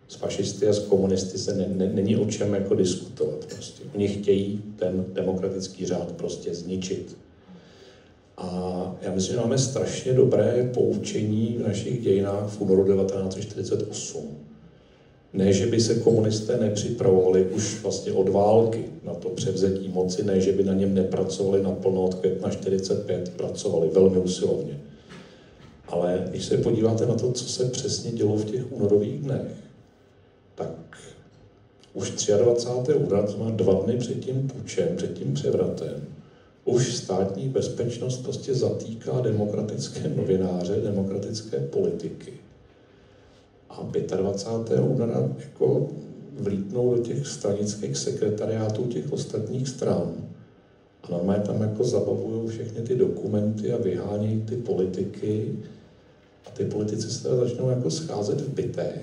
S fašisty a s komunisty se není o čem jako diskutovat. Prostě. Oni chtějí ten demokratický řád prostě zničit. A já myslím, že máme strašně dobré poučení v našich dějinách v únoru 1948. Ne, že by se komunisté nepřipravovali už vlastně od války na to převzetí moci, ne, že by na něm nepracovali naplno od května 1945, pracovali velmi usilovně. Ale když se podíváte na to, co se přesně dělo v těch únorových dnech, tak už 23. února, to znamená 2 dny před tím pučem, před tím převratem, už státní bezpečnost prostě zatýká demokratické novináře, demokratické politiky. A 25. února jako vlítnou do těch stranických sekretariátů těch ostatních stran. A normálně tam jako zabavují všechny ty dokumenty a vyhánějí ty politiky. A ty politici se začnou jako scházet v bytech.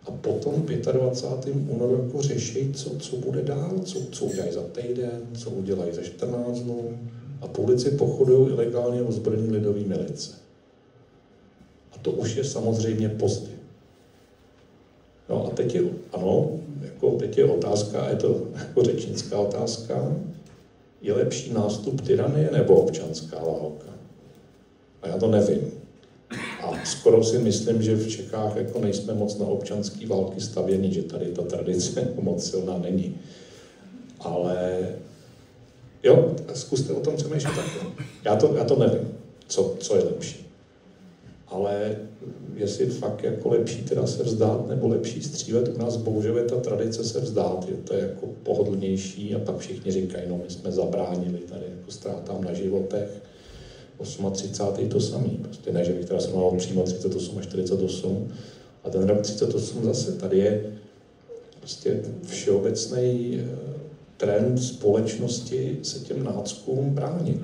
A potom 25. únoru jako řeší, co bude dál, co udělají za týden, co udělají za 14 dnů. A po ulici pochodují ilegálně ozbrojení lidový milice. A to už je samozřejmě pozdě. No a teď je, ano, jako teď je otázka, a je to jako řečnická otázka, je lepší nástup tyranie nebo občanská válka? A já to nevím. A skoro si myslím, že v Čechách jako nejsme moc na občanské války stavěni, že tady ta tradice moc silná není. Ale jo, zkuste o tom přemýšlet takhle. Já to nevím, co je lepší. Ale jestli fakt jako lepší teda se vzdát nebo lepší střílet, u nás bohužel je ta tradice se vzdát, je to jako pohodlnější a pak všichni říkají, no my jsme zabránili tady jako ztrátám na životech. 38. to samý, prostě ne, že bych teda srovnal přímo 38 a 48, a ten rok 38 zase tady je prostě všeobecný trend společnosti se těm náckům bránit.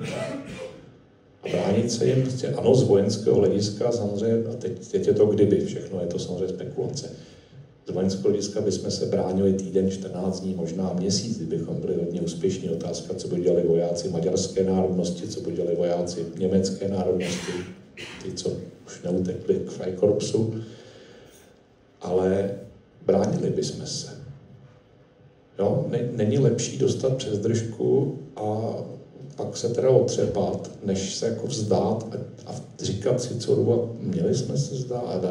A bránit se jim, prostě, ano, z vojenského hlediska samozřejmě, a teď je to kdyby, všechno je to samozřejmě spekulace. Z vojenského hlediska bychom se bránili týden, 14 dní, možná měsíc, kdybychom byli hodně úspěšní. Otázka, co by dělali vojáci maďarské národnosti, co by dělali vojáci německé národnosti, ty, co už neutekli k Freikorpsu. Ale bránili bychom se. Jo? Není lepší dostat přes držku a pak se teda otřepat, než se jako vzdát a říkat si, co doba, měli jsme se vzdát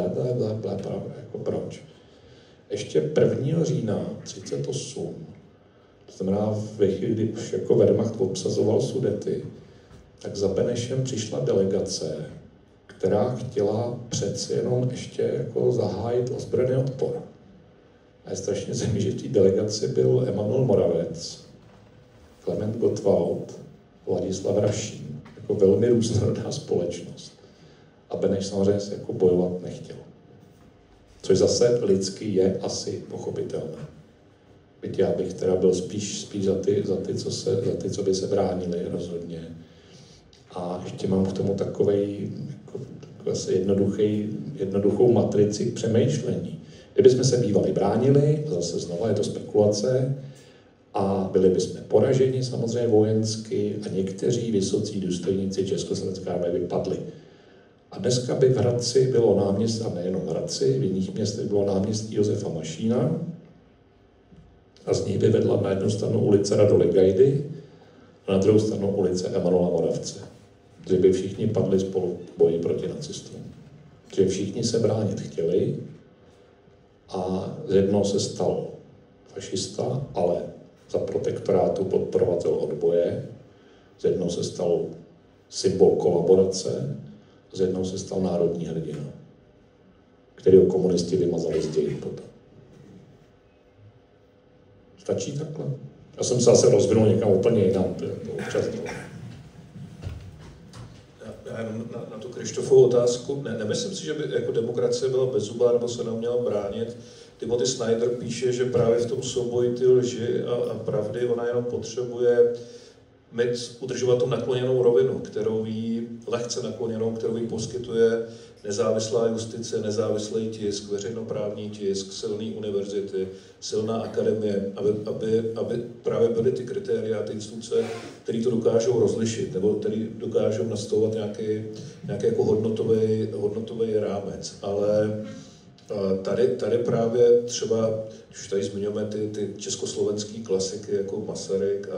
a jako proč. Ještě 1. října 38, to znamená ve chvíli, kdy už jako Wehrmacht obsazoval Sudety, tak za Benešem přišla delegace, která chtěla přeci jenom ještě jako zahájit ozbrojený odpor. A je strašně zajímavé, že v té delegaci byl Emanuel Moravec, Klement Gottwald, Ladislav Rašín, jako velmi různorodá společnost. A Beneš samozřejmě se jako bojovat nechtěl. Což zase lidsky je asi pochopitelné. Byť já bych teda byl spíš za ty, co by se bránili rozhodně. A ještě mám k tomu takovej jednoduchou matrici k přemýšlení. Kdybychom se bývali bránili, zase znova je to spekulace, a byli bychom poraženi samozřejmě vojensky a někteří vysocí důstojníci Československé armády by padli. A dneska by v Hradci bylo náměstí, a nejenom v Hradci, v jiných městech bylo náměstí Josefa Mašína a z něj by vedla na jednu stranu ulice Radole Gajdy a na druhou stranu ulice Emanuela Moravce. Že by všichni padli spolu v boji proti nacistům. Že všichni se bránit chtěli a z jednoho se stal fašista, ale za protektorátu podporovatel odboje, z jednoho se stal symbol kolaborace, z jednoho se stal národní hrdina, kterého komunisti vymazali z dějin potom. Stačí takhle? Já jsem se zase rozvinul někam úplně jinam, to občas to. Já jenom na tu Krištofovou otázku, nemyslím si, že by jako demokracie byla bezzubá nebo se neuměla bránit. Timothy Snyder píše, že právě v tom souboji ty lži a pravdy ona jenom potřebuje udržovat tu nakloněnou rovinu, kterou jí lehce nakloněnou, kterou jí poskytuje nezávislá justice, nezávislý tisk, veřejnoprávní tisk, silný univerzity, silná akademie, aby právě byly ty kritéria a ty instituce, které to dokážou rozlišit, nebo které dokážou nastavovat nějaký jako hodnotový rámec. Ale tady právě třeba, když tady zmiňujeme ty československý klasiky jako Masaryk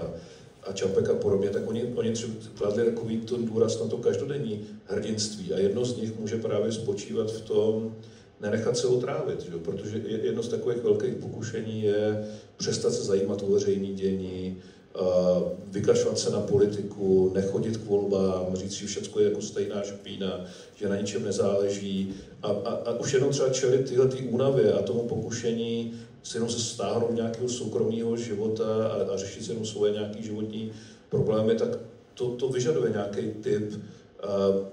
a Čapek a podobně, tak oni třeba kladli takový ten důraz na to každodenní hrdinství a jedno z nich může právě spočívat v tom nenechat se otrávit, že? Protože jedno z takových velkých pokušení je přestat se zajímat o veřejné dění, vykašlat se na politiku, nechodit k volbám, říct si, všechno je jako stejná špína, že na ničem nezáleží a už jenom třeba čelit tyhle únavě a tomu pokušení si jenom se stáhnout nějakého soukromého života a řešit si jenom svoje nějaké životní problémy, tak to vyžaduje nějaký typ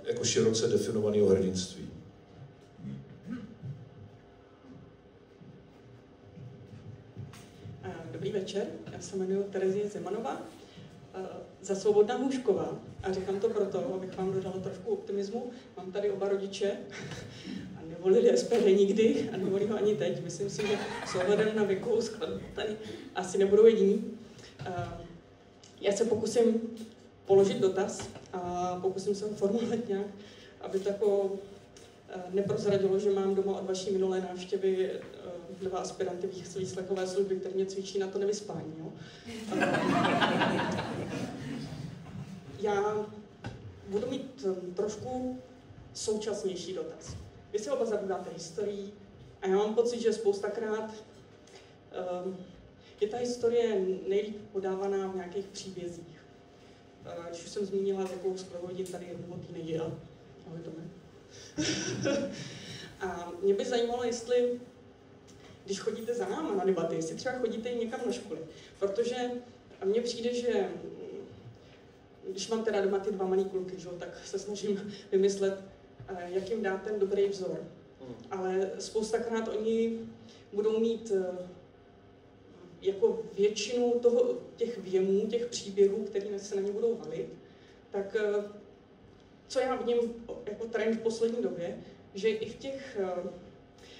jako široce definovaného hrdinství. Dobrý večer, já se jmenuji Terezie Zemanová, za Svobodná Hůšková a říkám to proto, abych vám dodala trošku optimismu. Mám tady oba rodiče a nevolili SPD nikdy a nevolí ho ani teď. Myslím si, že s ohledem na věkovou skladbu tady asi nebudou jediní. Já se pokusím položit dotaz a pokusím se ho formulovat nějak, aby to jako neprozradilo, že mám doma od vaší minulé návštěvy 2 aspiranty výslechové služby, které mě cvičí na to nevyspání. Jo? Já budu mít trošku současnější dotaz. Vy se oba zabýváte historií a já mám pocit, že spoustakrát je ta historie nejlíp podávaná v nějakých příbězích. Když už jsem zmínila, jakou skvělou hodin tady je důvodný neděla. Ahoj Tome. A mě by zajímalo, jestli, když chodíte za náma na debaty, jestli třeba chodíte i někam na školy. Protože mně přijde, že když mám teda doma ty 2 malý kluky, že, tak se snažím vymyslet, jak jim dát ten dobrý vzor. Ale spoustakrát oni budou mít jako většinu těch věmů, těch příběhů, které se na ně budou valit, tak co já vidím jako trend v poslední době, že i v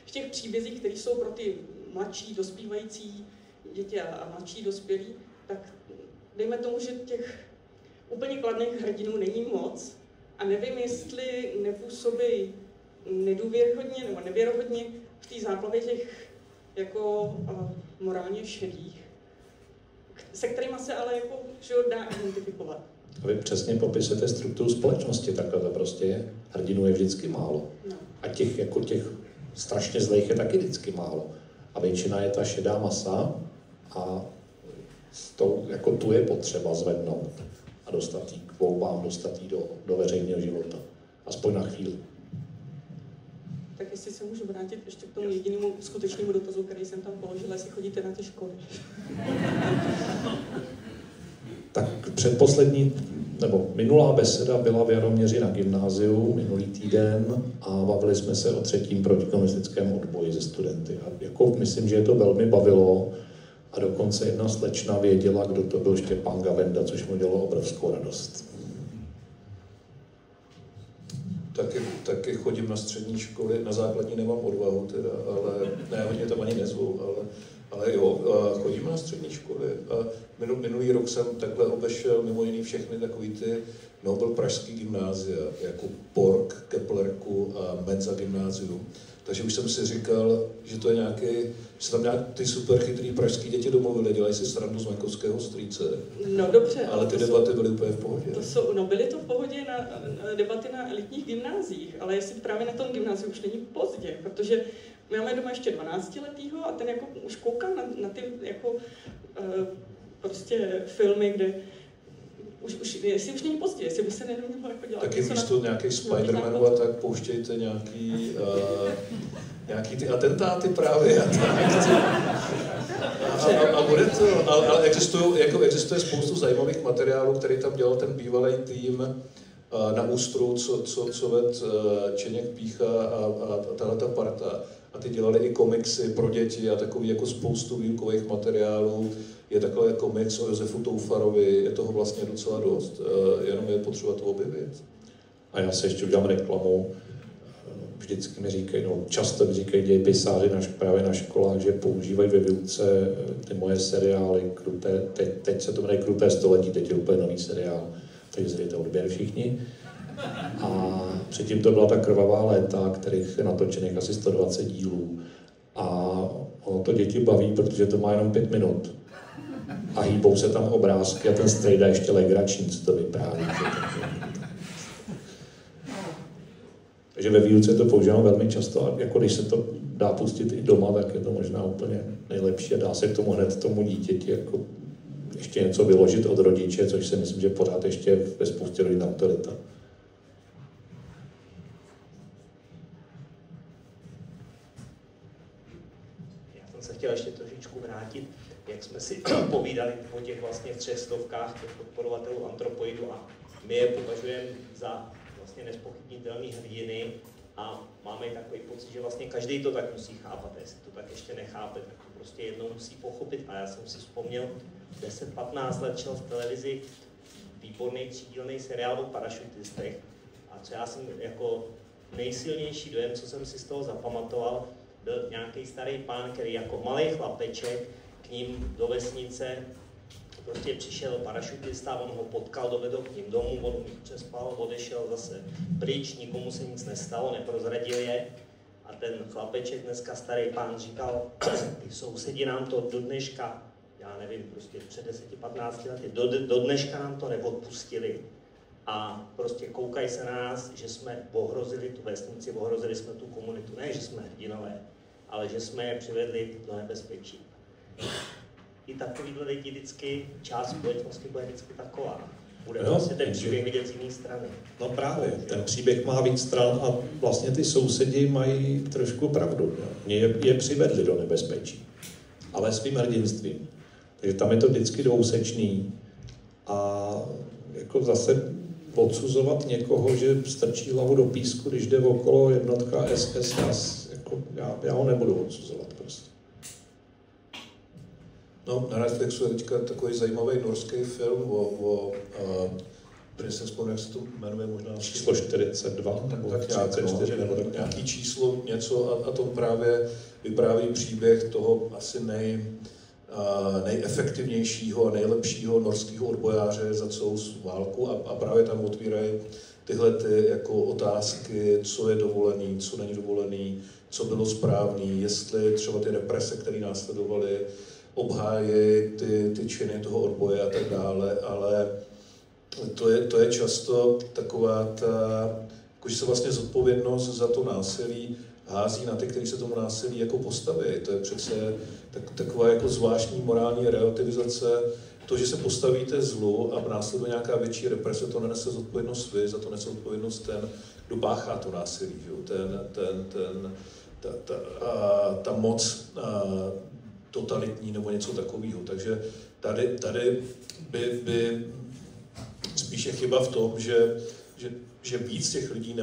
těch příbězích, které jsou pro ty mladší dospívající děti a mladší dospělí, tak dejme tomu, že těch úplně kladných hrdinů není moc a nevím, jestli nepůsobí nedůvěryhodně nebo nevěrohodně v té záplavě těch jako morálně šedých, se kterými se ale jako dá identifikovat. A vy přesně popisujete strukturu společnosti, takhle to prostě je. Hrdinů je vždycky málo. No. A těch strašně zlejch je taky vždycky málo. A většina je ta šedá masa a jako tu je potřeba zvednout a dostat jí k volbám, dostat jí do veřejného života. Aspoň na chvíli. Tak jestli se můžu vrátit ještě k tomu jedinému skutečnému dotazu, který jsem tam položila, jestli chodíte na ty školy. Tak předposlední, nebo minulá beseda byla v Jaroměři na gymnáziu minulý týden a bavili jsme se o 3. protikomunistickém odboji se studenty. A jako myslím, že je to velmi bavilo a dokonce jedna slečna věděla, kdo to byl Štěpán Gavenda, což mu dělalo obrovskou radost. Taky chodím na střední školy, na základní nemám odvahu teda, ale ne, oni tam ani nezvou, ale jo, chodím na střední školy a minulý rok jsem takhle obešel mimo jiný všechny takový ty Nobel pražský gymnázia, jako Pork, Keplerku a Menza gymnázium. Takže už jsem si říkal, že to je nějaký, že tam nějak ty super chytrý pražský děti domluvili, dělají si srandu z Venkovského strýce. No dobře. Ale ty debaty byly úplně v pohodě. Byly to v pohodě na debaty na elitních gymnáziích, ale jestli právě na tom gymnáziu už není pozdě, protože my máme doma ještě 12letýho a ten jako už kouká na ty jako prostě filmy, kde jestli už není pozdě, jestli by se nemělo jako dělat. Taky místo nějakých Spider-Manů a tak pouštějte nějaký ty atentáty právě a bude to, ale existuje spoustu zajímavých materiálů, který tam dělal ten bývalý tým na Ústru, co ved Čeněk Pícha a tahleta parta. A ty dělali i komiksy pro děti a takový jako spoustu výukových materiálů. Je takový komiks o Josefu Toufarovi, je toho vlastně docela dost, jenom je potřeba to objevit. A já se ještě udělám reklamu. Vždycky mi říkají, často mi říkají dějepisáři právě na školách, že používají ve výuce ty moje seriály, teď se to jmenuje Kruté století, teď je úplně nový seriál, takže si dejte odběr všichni. A předtím to byla ta Krvavá léta, kterých je natočených asi 120 dílů. A ono to děti baví, protože to má jenom 5 minut. a hýbou se tam obrázky a ten strejda ještě legrační, co to vypráví. Takže ve výuce to používám velmi často a jako když se to dá pustit i doma, tak je to možná úplně nejlepší a dá se k tomu hned tomu dítěti jako ještě něco vyložit od rodiče, což si myslím, že pořád ještě ve spoustě rodin autorita. Já jsem se chtěl ještě trošičku vrátit, jak jsme si povídali o těch vlastně 300 těch podporovatelů antropoidu a my je považujeme za vlastně nezpochybnitelný hrdiny a máme takový pocit, že vlastně každý to tak musí chápat, jestli to tak ještě nechápe, tak to prostě jednou musí pochopit. A já jsem si vzpomněl, 10-15 let šel v televizi výborný třídílný seriál o parašutistech a co já jsem jako nejsilnější dojem, co jsem si z toho zapamatoval, byl nějaký starý pán, který jako malý chlapeček k ním do vesnice prostě přišel parašutista, on ho potkal, dovedl k ním domů, on u nich přespal, odešel zase pryč, nikomu se nic nestalo, neprozradil je. A ten chlapeček, dneska starý pán, říkal, ty sousedi nám to do dneška, já nevím, prostě před 10-15 lety, do dneška nám to neodpustili. A prostě koukají se na nás, že jsme ohrozili tu vesnici, ohrozili jsme tu komunitu. Ne, že jsme hrdinové, ale že jsme je přivedli do nebezpečí. I takovýhle lidi vždycky, část společnosti bude vždycky taková. Bude vlastně ten příběh vidět z jiné strany. No právě, ten příběh má víc stran a vlastně ty sousedi mají trošku pravdu. Mě je přivedli do nebezpečí, ale svým hrdinstvím. Takže tam je to vždycky dvousečný a jako zase odsuzovat někoho, že strčí hlavu do písku, když jde okolo jednotka SS, jako já ho nebudu odsuzovat prostě. No, na Netflixu je teďka takový zajímavý norský film o si vzpomínám, jak se to jmenuje možná... Číslo 42 nebo tak 34 nebo tak nějaký číslo, něco a tom právě vypráví příběh toho asi nejefektivnějšího a nejlepšího norského odbojáře za celou válku a právě tam otvírají tyhle ty jako otázky, co je dovolený, co není dovolený, co bylo správný, jestli třeba ty represe, které následovaly, obhájí ty činy toho odboje a tak dále, ale to je často taková ta, jakože se vlastně zodpovědnost za to násilí hází na ty, kteří se tomu násilí jako postaví. To je přece taková jako zvláštní morální relativizace. To, že se postavíte zlu a následuje nějaká větší represe, to nenese zodpovědnost vy, za to nese zodpovědnost ten, kdo páchá to násilí. Ta moc totalitní nebo něco takového. Takže tady by spíše chyba v tom, že víc těch lidí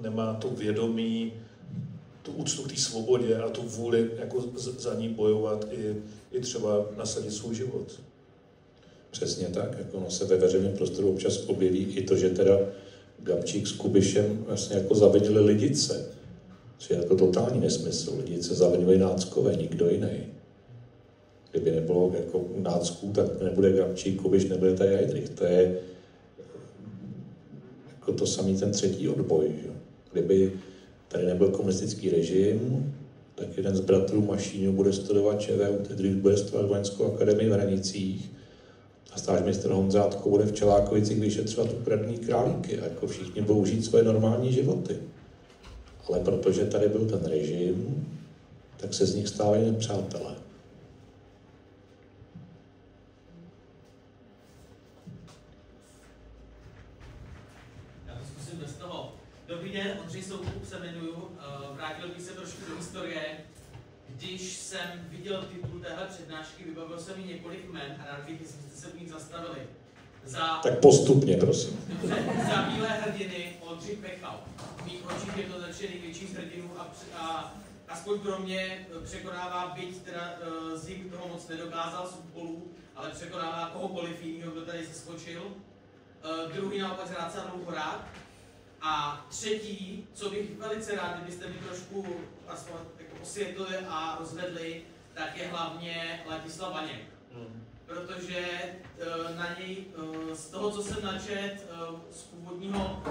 nemá to vědomí, tu úctu k té svobodě a tu vůli jako za ní bojovat i třeba nasadit svůj život. Přesně tak, jako ono se ve veřejném prostoru občas objeví i to, že teda Gabčík s Kubišem vlastně jako zavinili Lidice. Což je jako totální nesmysl. Lidice zavinili náckové, nikdo jiný. Kdyby nebylo jako nácků, tak nebude Gabčík, Kubiš, nebude tady Heydrich. To je jako to samý ten třetí odboj. Že? Kdyby tady nebyl komunistický režim, tak jeden z bratrů Mašíňů bude studovat ČVUT, druhý bude studovat Vojenskou akademii v Hranicích a stážmistr Honzátko bude v Čelákovicích vyšetřovat ukradný králíky a jako všichni budou žít svoje normální životy. Ale protože tady byl ten režim, tak se z nich stávají nepřátelé. Já to zkusím bez toho. Dobrý den, Ondřej Soukup se jmenuju. Vrátil bych se trošku do historie. Když jsem viděl titul téhle přednášky, vybavil jsem mi několik jmen a rád bych, jestli jste se u nich zastavili. Tak postupně, prosím. Za bílé hrdiny Oldřich Pechal. V mých očích je to ze všech největších hrdinů a aspoň pro mě překonává, byť teda Zim toho moc nedokázal z úkolů, ale překonává kohokoliv jinýho, kdo tady zeskočil. Druhý naopak Zráca Dlouhorák. A třetí, co bych velice rád, kdybyste mi trošku aspoň osvětlili a rozvedli, tak je hlavně Ladislav Vaněk. Protože na něj, z toho, co jsem načet, z původního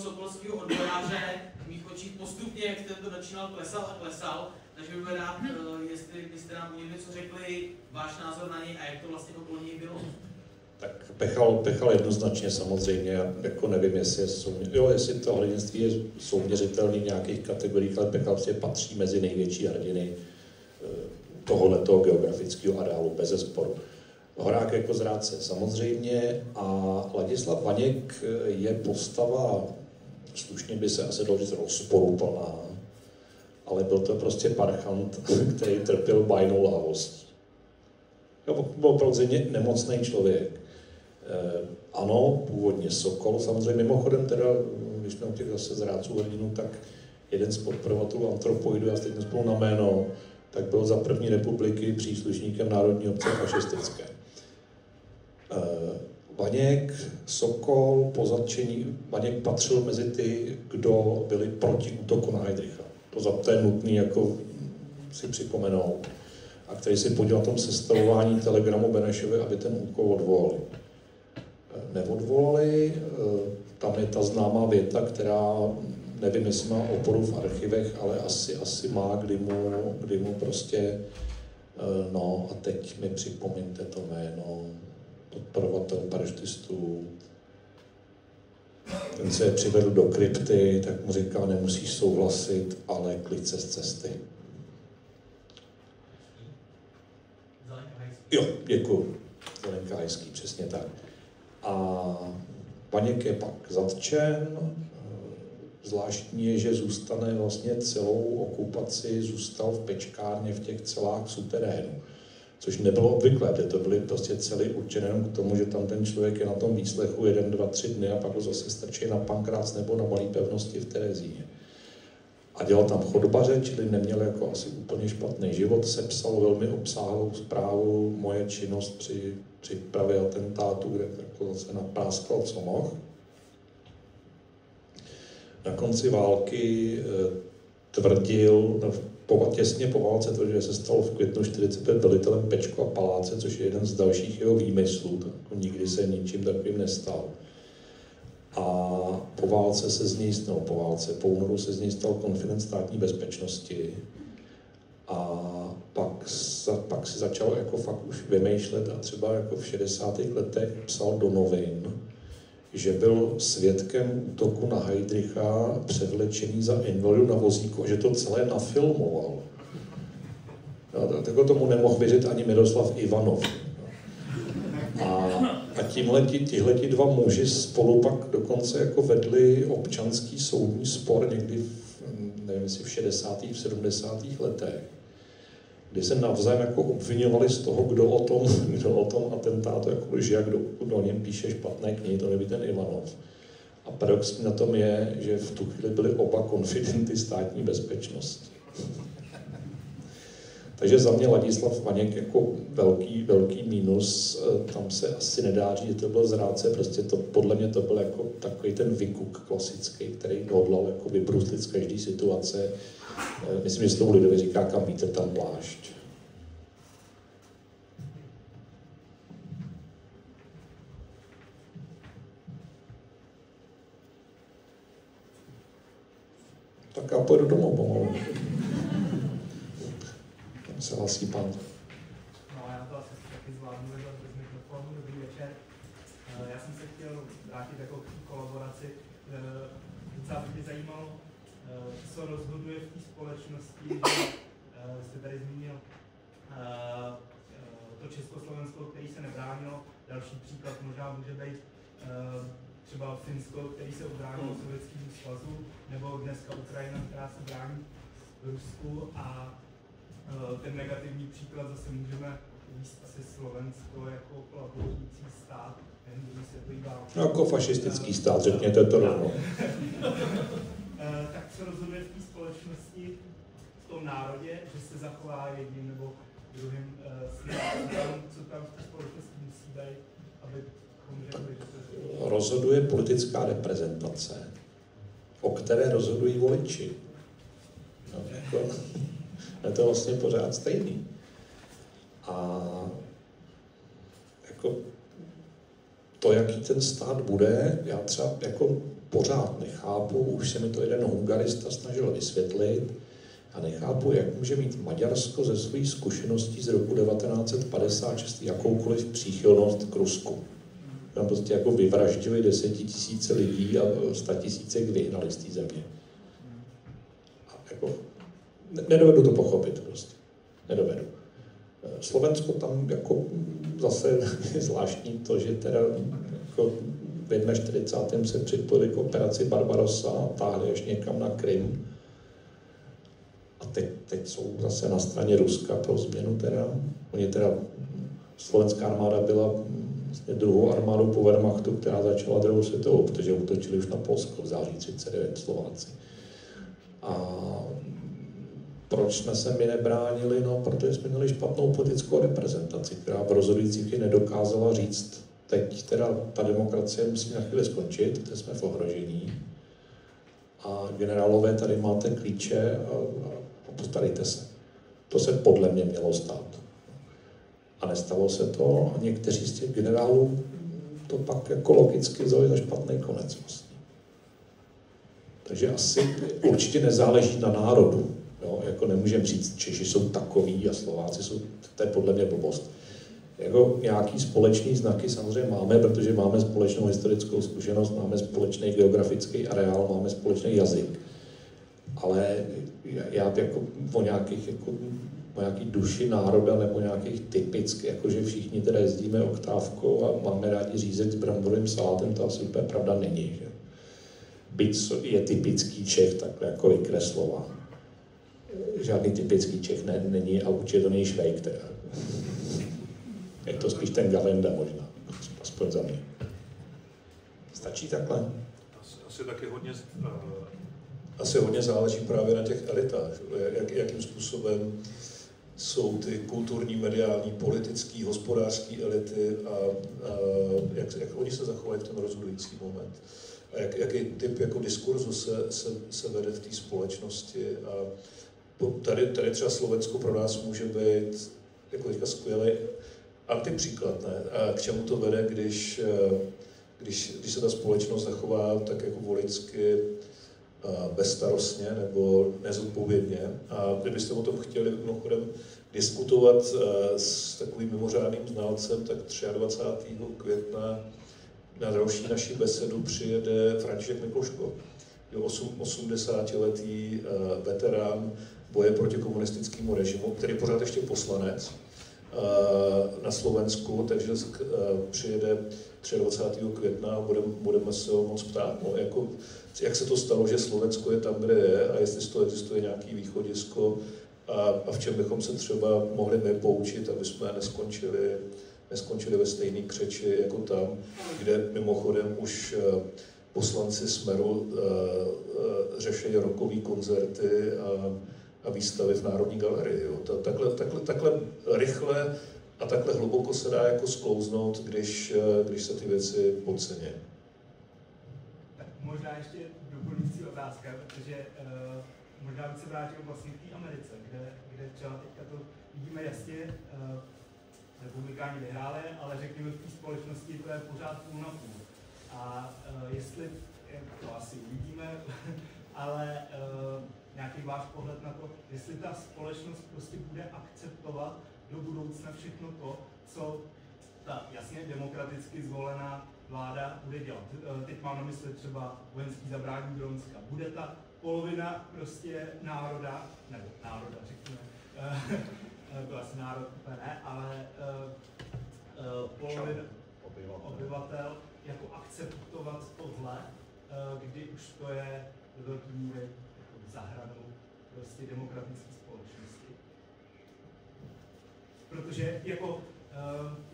sokolského odbojáře, v mých očích postupně, jak jste to začínal, klesal a klesal, takže bych byl rád, jestli byste nám něco řekli, váš názor na něj a jak to vlastně okolo něj bylo. Tak Pechal jednoznačně samozřejmě, já jako nevím, jestli to hrdinství je souměřitelný v nějakých kategoriích, ale Pechal prostě patří mezi největší hrdiny tohoto geografického areálu, bezesporu. Horák jako zrádce samozřejmě a Ladislav Vaněk je postava, slušně by se asi dalo říct, rozporuplná, ale byl to prostě parchant, který trpěl bajnou lhavost. Byl opravdu nemocný člověk. Ano, původně Sokol, samozřejmě mimochodem teda, když jsme u těch zase zrádců hrdinů, tak jeden z podporovatelů antropoidu, já teď nespomínám na jméno, tak byl za první republiky příslušníkem Národní obce fašistické. Vaněk, Sokol, po zatčení, Vaněk patřil mezi ty, kdo byli proti útoku na Heydricha. To je nutné jako si připomenout. A který si podíval na tom sestavování telegramu Benešovi, aby ten úkol odvolali. Neodvolali, tam je ta známá věta, která nevím, jestli má oporu v archivech, ale asi má, kdy mu prostě, no a teď mi připomeňte to jméno, podporovatel parašutistů, ten se je přivedl do krypty, tak mu říká, nemusíš souhlasit, ale klid se z cesty. Jo, děkuju. Zelenka Hajský, přesně tak. A Vaněk je pak zatčen. Zvláštní je, že zůstane vlastně celou okupaci, zůstal v pečkárně v těch celách suterénu. Což nebylo obvyklé, to byly prostě celý určené jenom k tomu, že tam ten člověk je na tom výslechu 1, 2, 3 dny a pak ho zase strčí na Pankrác nebo na Malé Pevnosti v Terezíně. A dělal tam chodbaře, čili neměl jako asi úplně špatný život, sepsal velmi obsáhlou zprávu Moje činnost při přípravě atentátu, kde jako zase napráskal, co mohl. Na konci války tvrdil, těsně po válce tvrdil, že se stal v květnu 1945 velitelem Pečko a Paláce, což je jeden z dalších jeho výmyslů, tak jako nikdy se ničím takovým nestal. A po únoru se z něj stal konfident Státní bezpečnosti. A pak si začal jako fakt už vymýšlet a třeba jako v 60. letech psal do novin, že byl svědkem útoku na Heydricha převlečený za invalidu na vozíku a že to celé nafilmoval. Tak tomu nemohl věřit ani Miroslav Ivanov. A tihleti dva muži spolu pak dokonce jako vedli občanský soudní spor někdy nevím jestli v 60. v 70. letech, kdy se navzájem jako obviňovali z toho, kdo o tom atentátu jako lže a kdo o něm píše špatné knihy, to neví ten Ivanov. A paradoxní na tom je, že v tu chvíli byli oba konfidenty Státní bezpečnosti. Takže za mě Ladislav Vaněk jako velký mínus, tam se asi nedá říct, že to byl zrádce, prostě to, podle mě to byl jako takový ten vykuk klasický, který hodlal jako vybruslit z každé situace. Myslím, že se tomu lidově říká, kam vítr, tam plášť. Tak já půjdu domů pomalu. Tam se hlasí pan. No, já to asi taky zvládnu bez mikrofonu. Dobrý večer. Já jsem se chtěl vrátit jako k kolaboraci. Docela by mě zajímalo, co rozhoduje v té společnosti, že jste tady zmínil to Československo, který se nebránilo. Další příklad možná může být třeba Finsko, který se ubránilo Sovětskému svazu, nebo dneska Ukrajina, která se brání Rusku. A ten negativní příklad zase můžeme víc asi Slovensko jako kolaborující stát. Jako fašistický stát, řekněte to rovnou. Tak co rozhoduje v té společnosti, v tom národě, že se zachová jedním nebo druhým směrem, co tam v té společnosti musí být, aby řekli, že to... Rozhoduje politická reprezentace, o které rozhodují voliči. No, jako, je to vlastně pořád stejný. A jako to, jaký ten stát bude, já třeba jako pořád nechápu, už se mi to jeden hungarista snažil vysvětlit, a nechápu, jak může mít Maďarsko ze svých zkušeností z roku 1956 jakoukoliv příchylnost k Rusku. Tam prostě jako vyvraždili 10 000 lidí a 100 000 vyhnali z té země. A jako, nedovedu to pochopit prostě. Nedovedu. Slovensko tam jako zase je zvláštní to, že teda jako v 41. se připojili k operaci Barbarossa a táhli až někam na Krym. A teď jsou zase na straně Ruska pro změnu teda. Oni teda, slovenská armáda byla vlastně druhou armádou po Wehrmachtu, která začala druhou světovou, protože útočili už na Polsko v září 1939 Slováci. A proč jsme se my nebránili? No, protože jsme měli špatnou politickou reprezentaci, která v rozhodujících chvíli nedokázala říct, teď teda ta demokracie musí na chvíli skončit, teď jsme v ohrožení. A generálové, tady máte klíče a postarejte se. To se podle mě mělo stát. A nestalo se to a někteří z těch generálů to pak jako logicky vzali za špatný konec vlastně. Takže asi určitě nezáleží na národu. Jo? Jako nemůžeme říct, Češi jsou takový a Slováci jsou, to je podle mě blbost. Jako nějaký společný znaky samozřejmě máme, protože máme společnou historickou zkušenost, máme společný geografický areál, máme společný jazyk. Ale já jako o nějaký duši národa nebo nějakých typických, jakože všichni teda jezdíme oktávkou a máme rádi řízek s bramborovým salátem, to asi úplně pravda není. Že? Byť je typický Čech takhle jako vykreslován. Žádný typický Čech není a určitě to není Švejk teda. Je to spíš ten Galenda možná, aspoň za mě. Stačí takhle? Asi hodně záleží právě na těch elitách, jakým způsobem jsou ty kulturní, mediální, politický, hospodářský elity a jak oni se zachovají v ten rozhodující moment. A jaký typ jako diskurzu se vede v té společnosti. A tady třeba Slovensko pro nás může být jako teďka skvělý antipříklad, ne? A k čemu to vede, když se ta společnost zachová tak jako voličsky bezstarostně nebo nezodpovědně. A kdybyste o tom chtěli mimochodem diskutovat s takovým mimořádným znalcem, tak 23. května na další naši besedu přijede František Mikloško, 80-letý veterán boje proti komunistickému režimu, který je pořád ještě poslanec na Slovensku, takže přijede 23. května a budeme se ho moc ptát, no, jako, jak se to stalo, že Slovensko je tam, kde je a jestli z toho existuje nějaký východisko a v čem bychom se třeba mohli my poučit, aby jsme neskončili ve stejné křeči jako tam, kde mimochodem už poslanci Smeru řeší rokový koncerty a výstavy v Národní galerii. Jo. Takhle rychle a takhle hluboko se dá jako sklouznout, když se ty věci podcení. Tak možná ještě doplňující otázka, protože možná bych se vrátil vlastně k té Americe, kde třeba teďka to vidíme jasně, republikáni vyhráli, ale řekněme v té společnosti to je pořád půl na půl. A jestli, to asi uvidíme, ale nějaký váš pohled na to, jestli ta společnost prostě bude akceptovat do budoucna všechno to, co ta jasně demokraticky zvolená vláda bude dělat. Teď mám na mysli třeba vojenský zabrání Grónska. Bude ta polovina prostě národa, nebo národa, řekněme, to asi národ ne, ale polovina obyvatel jako akceptovat tohle, kdy už to je do velké míry za hranou prostě demokratické společnosti. Protože jako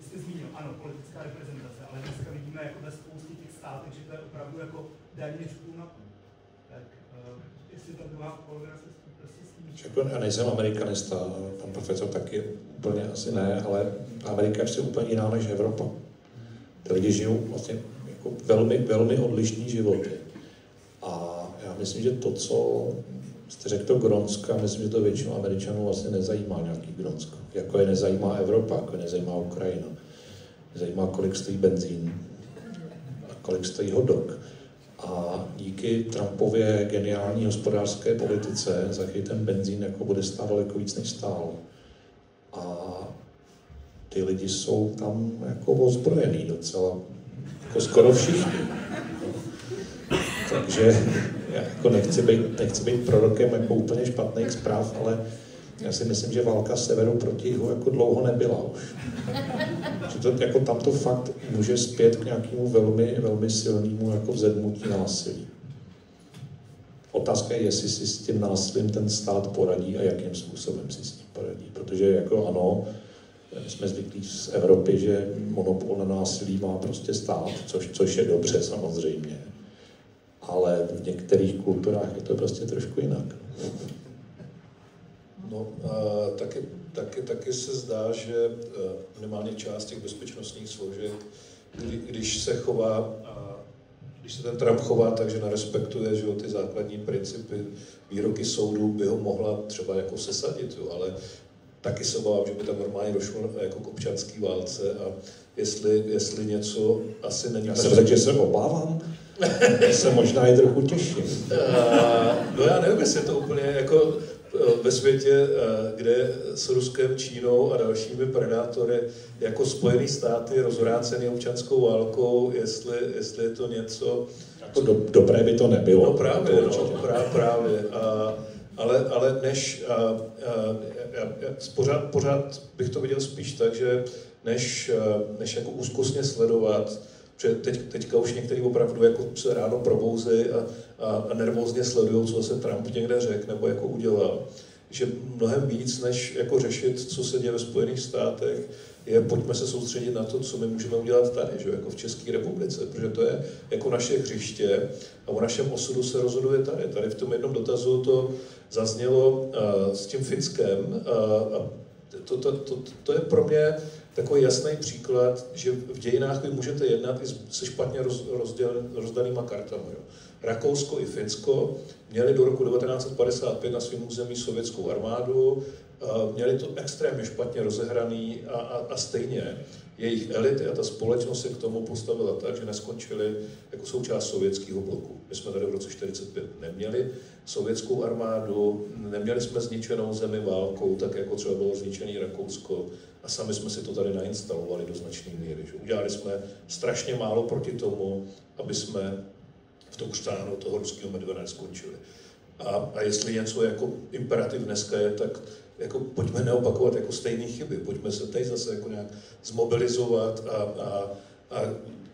jste zmínil, ano, politická reprezentace, ale dneska vidíme jako ve spoustě těch státech, že to je opravdu jako téměř půl na půl. Tak jestli ta druhá polovina se prostě s tím... Já nejsem amerikanista, pan profesor taky úplně asi ne, ale Amerika je úplně jiná než Evropa. Ty lidi žijou vlastně jako velmi, velmi odlišný životy. A já myslím, že to, co jste řekl to Grónska, myslím, že to většinu Američanů vlastně nezajímá nějaký Grónsko. Jako je nezajímá Evropa, jako je nezajímá Ukrajina. Nezajímá, kolik stojí benzín a kolik stojí hot dog. A díky Trumpově geniální hospodářské politice za chvíli ten benzín jako bude stát daleko víc, než stál. A ty lidi jsou tam jako ozbrojení docela, jako skoro všichni. Takže já jako nechci být prorokem jako úplně špatných zpráv, ale já si myslím, že válka severu proti jihu jako dlouho nebyla už. Že to, jako tam to fakt může zpět k nějakému velmi, velmi silnému jako vzedmutí násilí. Otázka je, jestli si s tím násilím ten stát poradí a jakým způsobem si s tím poradí. Protože jako ano, jsme zvyklí z Evropy, že monopol na násilí má prostě stát, což je dobře samozřejmě. Ale v některých kulturách je to prostě trošku jinak. No, taky se zdá, že minimálně část těch bezpečnostních složek, když se ten Trump chová tak, že nerespektuje, že ty základní principy, výroky soudů, by ho mohla třeba jako sesadit, jo, ale taky se obávám, že by tam normálně došlo jako k občanské válce a jestli něco asi není... Já jsem řekl, že se obávám. Já se možná i trochu těším. No já nevím, jestli je to úplně jako ve světě, kde s Ruskem, Čínou a dalšími predátory jako Spojené státy rozvrácený občanskou válkou, jestli je to něco... Jako dobré by to nebylo. No právě, právě. Ale než... Pořád bych to viděl spíš tak, že než jako úzkostně sledovat, protože teďka už některý opravdu jako se ráno probouzejí a nervózně sledují, co se Trump někde řekl nebo jako udělal. Že mnohem víc, než jako řešit, co se děje ve Spojených státech, je pojďme se soustředit na to, co my můžeme udělat tady, že? Jako v České republice, protože to je jako naše hřiště a o našem osudu se rozhoduje tady. Tady v tom jednom dotazu to zaznělo s tím Finskem a to je pro mě takový jasný příklad, že v dějinách vy můžete jednat i se špatně rozdanýma kartama. Jo. Rakousko i Finsko měli do roku 1955 na svém území sovětskou armádu, měli to extrémně špatně rozehraný a stejně jejich elity a ta společnost se k tomu postavila tak, že neskončili jako součást sovětského bloku. My jsme tady v roce 1945 neměli sovětskou armádu, neměli jsme zničenou zemi válkou, tak jako třeba bylo zničený Rakousko a sami jsme si to tady nainstalovali do značné míry. Že? Udělali jsme strašně málo proti tomu, aby jsme v tom křtánu toho ruského medvěda neskončili. A jestli něco jako imperativ dneska je, tak jako pojďme neopakovat jako stejné chyby, pojďme se teď zase jako nějak zmobilizovat a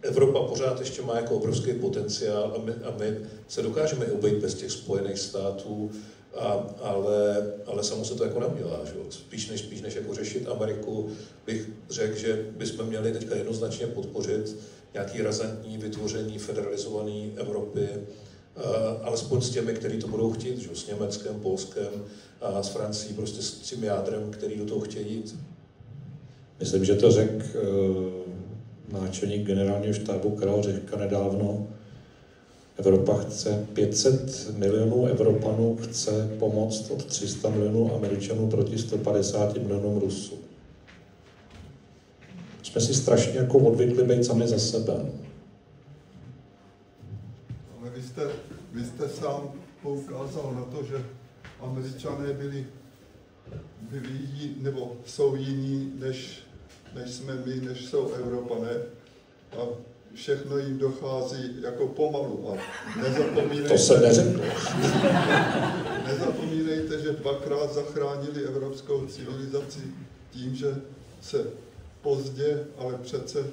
Evropa pořád ještě má jako obrovský potenciál a my se dokážeme obejít bez těch Spojených států, ale samo se to jako neudělá. Že? Spíš než jako řešit Ameriku, bych řekl, že bychom měli teďka jednoznačně podpořit nějaký razantní vytvoření federalizované Evropy, alespoň s těmi, kteří to budou chtít, že? S Německem, Polskem a s Francií, prostě s tím jádrem, který do toho chtějí jít. Myslím, že to řekl náčelník generálního štábu Karel Řehka nedávno. Evropa chce 500 milionů Evropanů, chce pomoct od 300 milionů Američanů proti 150 milionům Rusů. Jsme si strašně jako odvykli být sami za sebe. Ale vy jste sám poukázal na to, že Američané byli nebo jsou jiní, než jsme my, než jsou Evropané. A všechno jim dochází jako pomalu. A nezapomínejte, to se neřekl. Nezapomínejte, že dvakrát zachránili evropskou civilizaci tím, že se pozdě, ale přece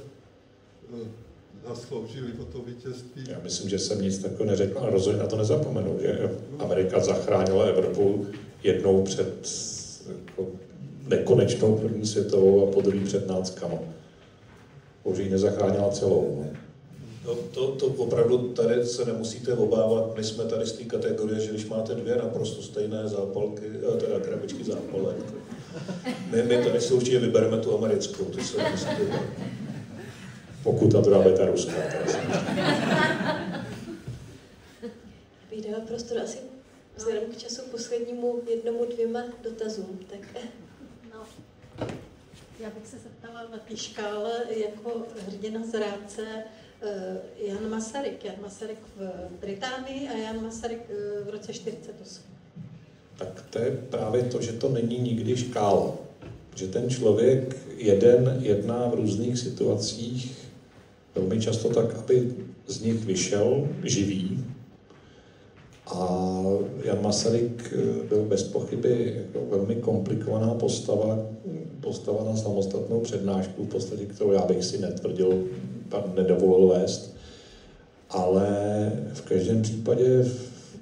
zasloužili o to vítězství. Já myslím, že jsem nic takového neřekl a rozhodně na to nezapomenu, že Amerika zachránila Evropu jednou před jako nekonečnou první světovou a po druhý před náckama. Už ji nezachránila celou. No, to opravdu tady se nemusíte obávat. My jsme tady z té kategorie, že když máte dvě naprosto stejné zápalky, teda krabičky zápalek, my tady si určitě vybereme tu americkou, to se nemusíte bát. Pokud ta druhá bude ta ruská. Bych dala prostor asi vzhledem k času poslednímu 1-2 dotazům. Tak. No, já bych se zeptala na té škále jako hrdina zrádce Jan Masaryk. Jan Masaryk v Británii a Jan Masaryk v roce 1948. Tak to je právě to, že to není nikdy škála. Že ten člověk jedná v různých situacích velmi často tak, aby z nich vyšel živý. A Jan Masaryk byl bez pochyby jako velmi komplikovaná postava na samostatnou přednášku, v podstatě, kterou já bych si nedovolil vést. Ale v každém případě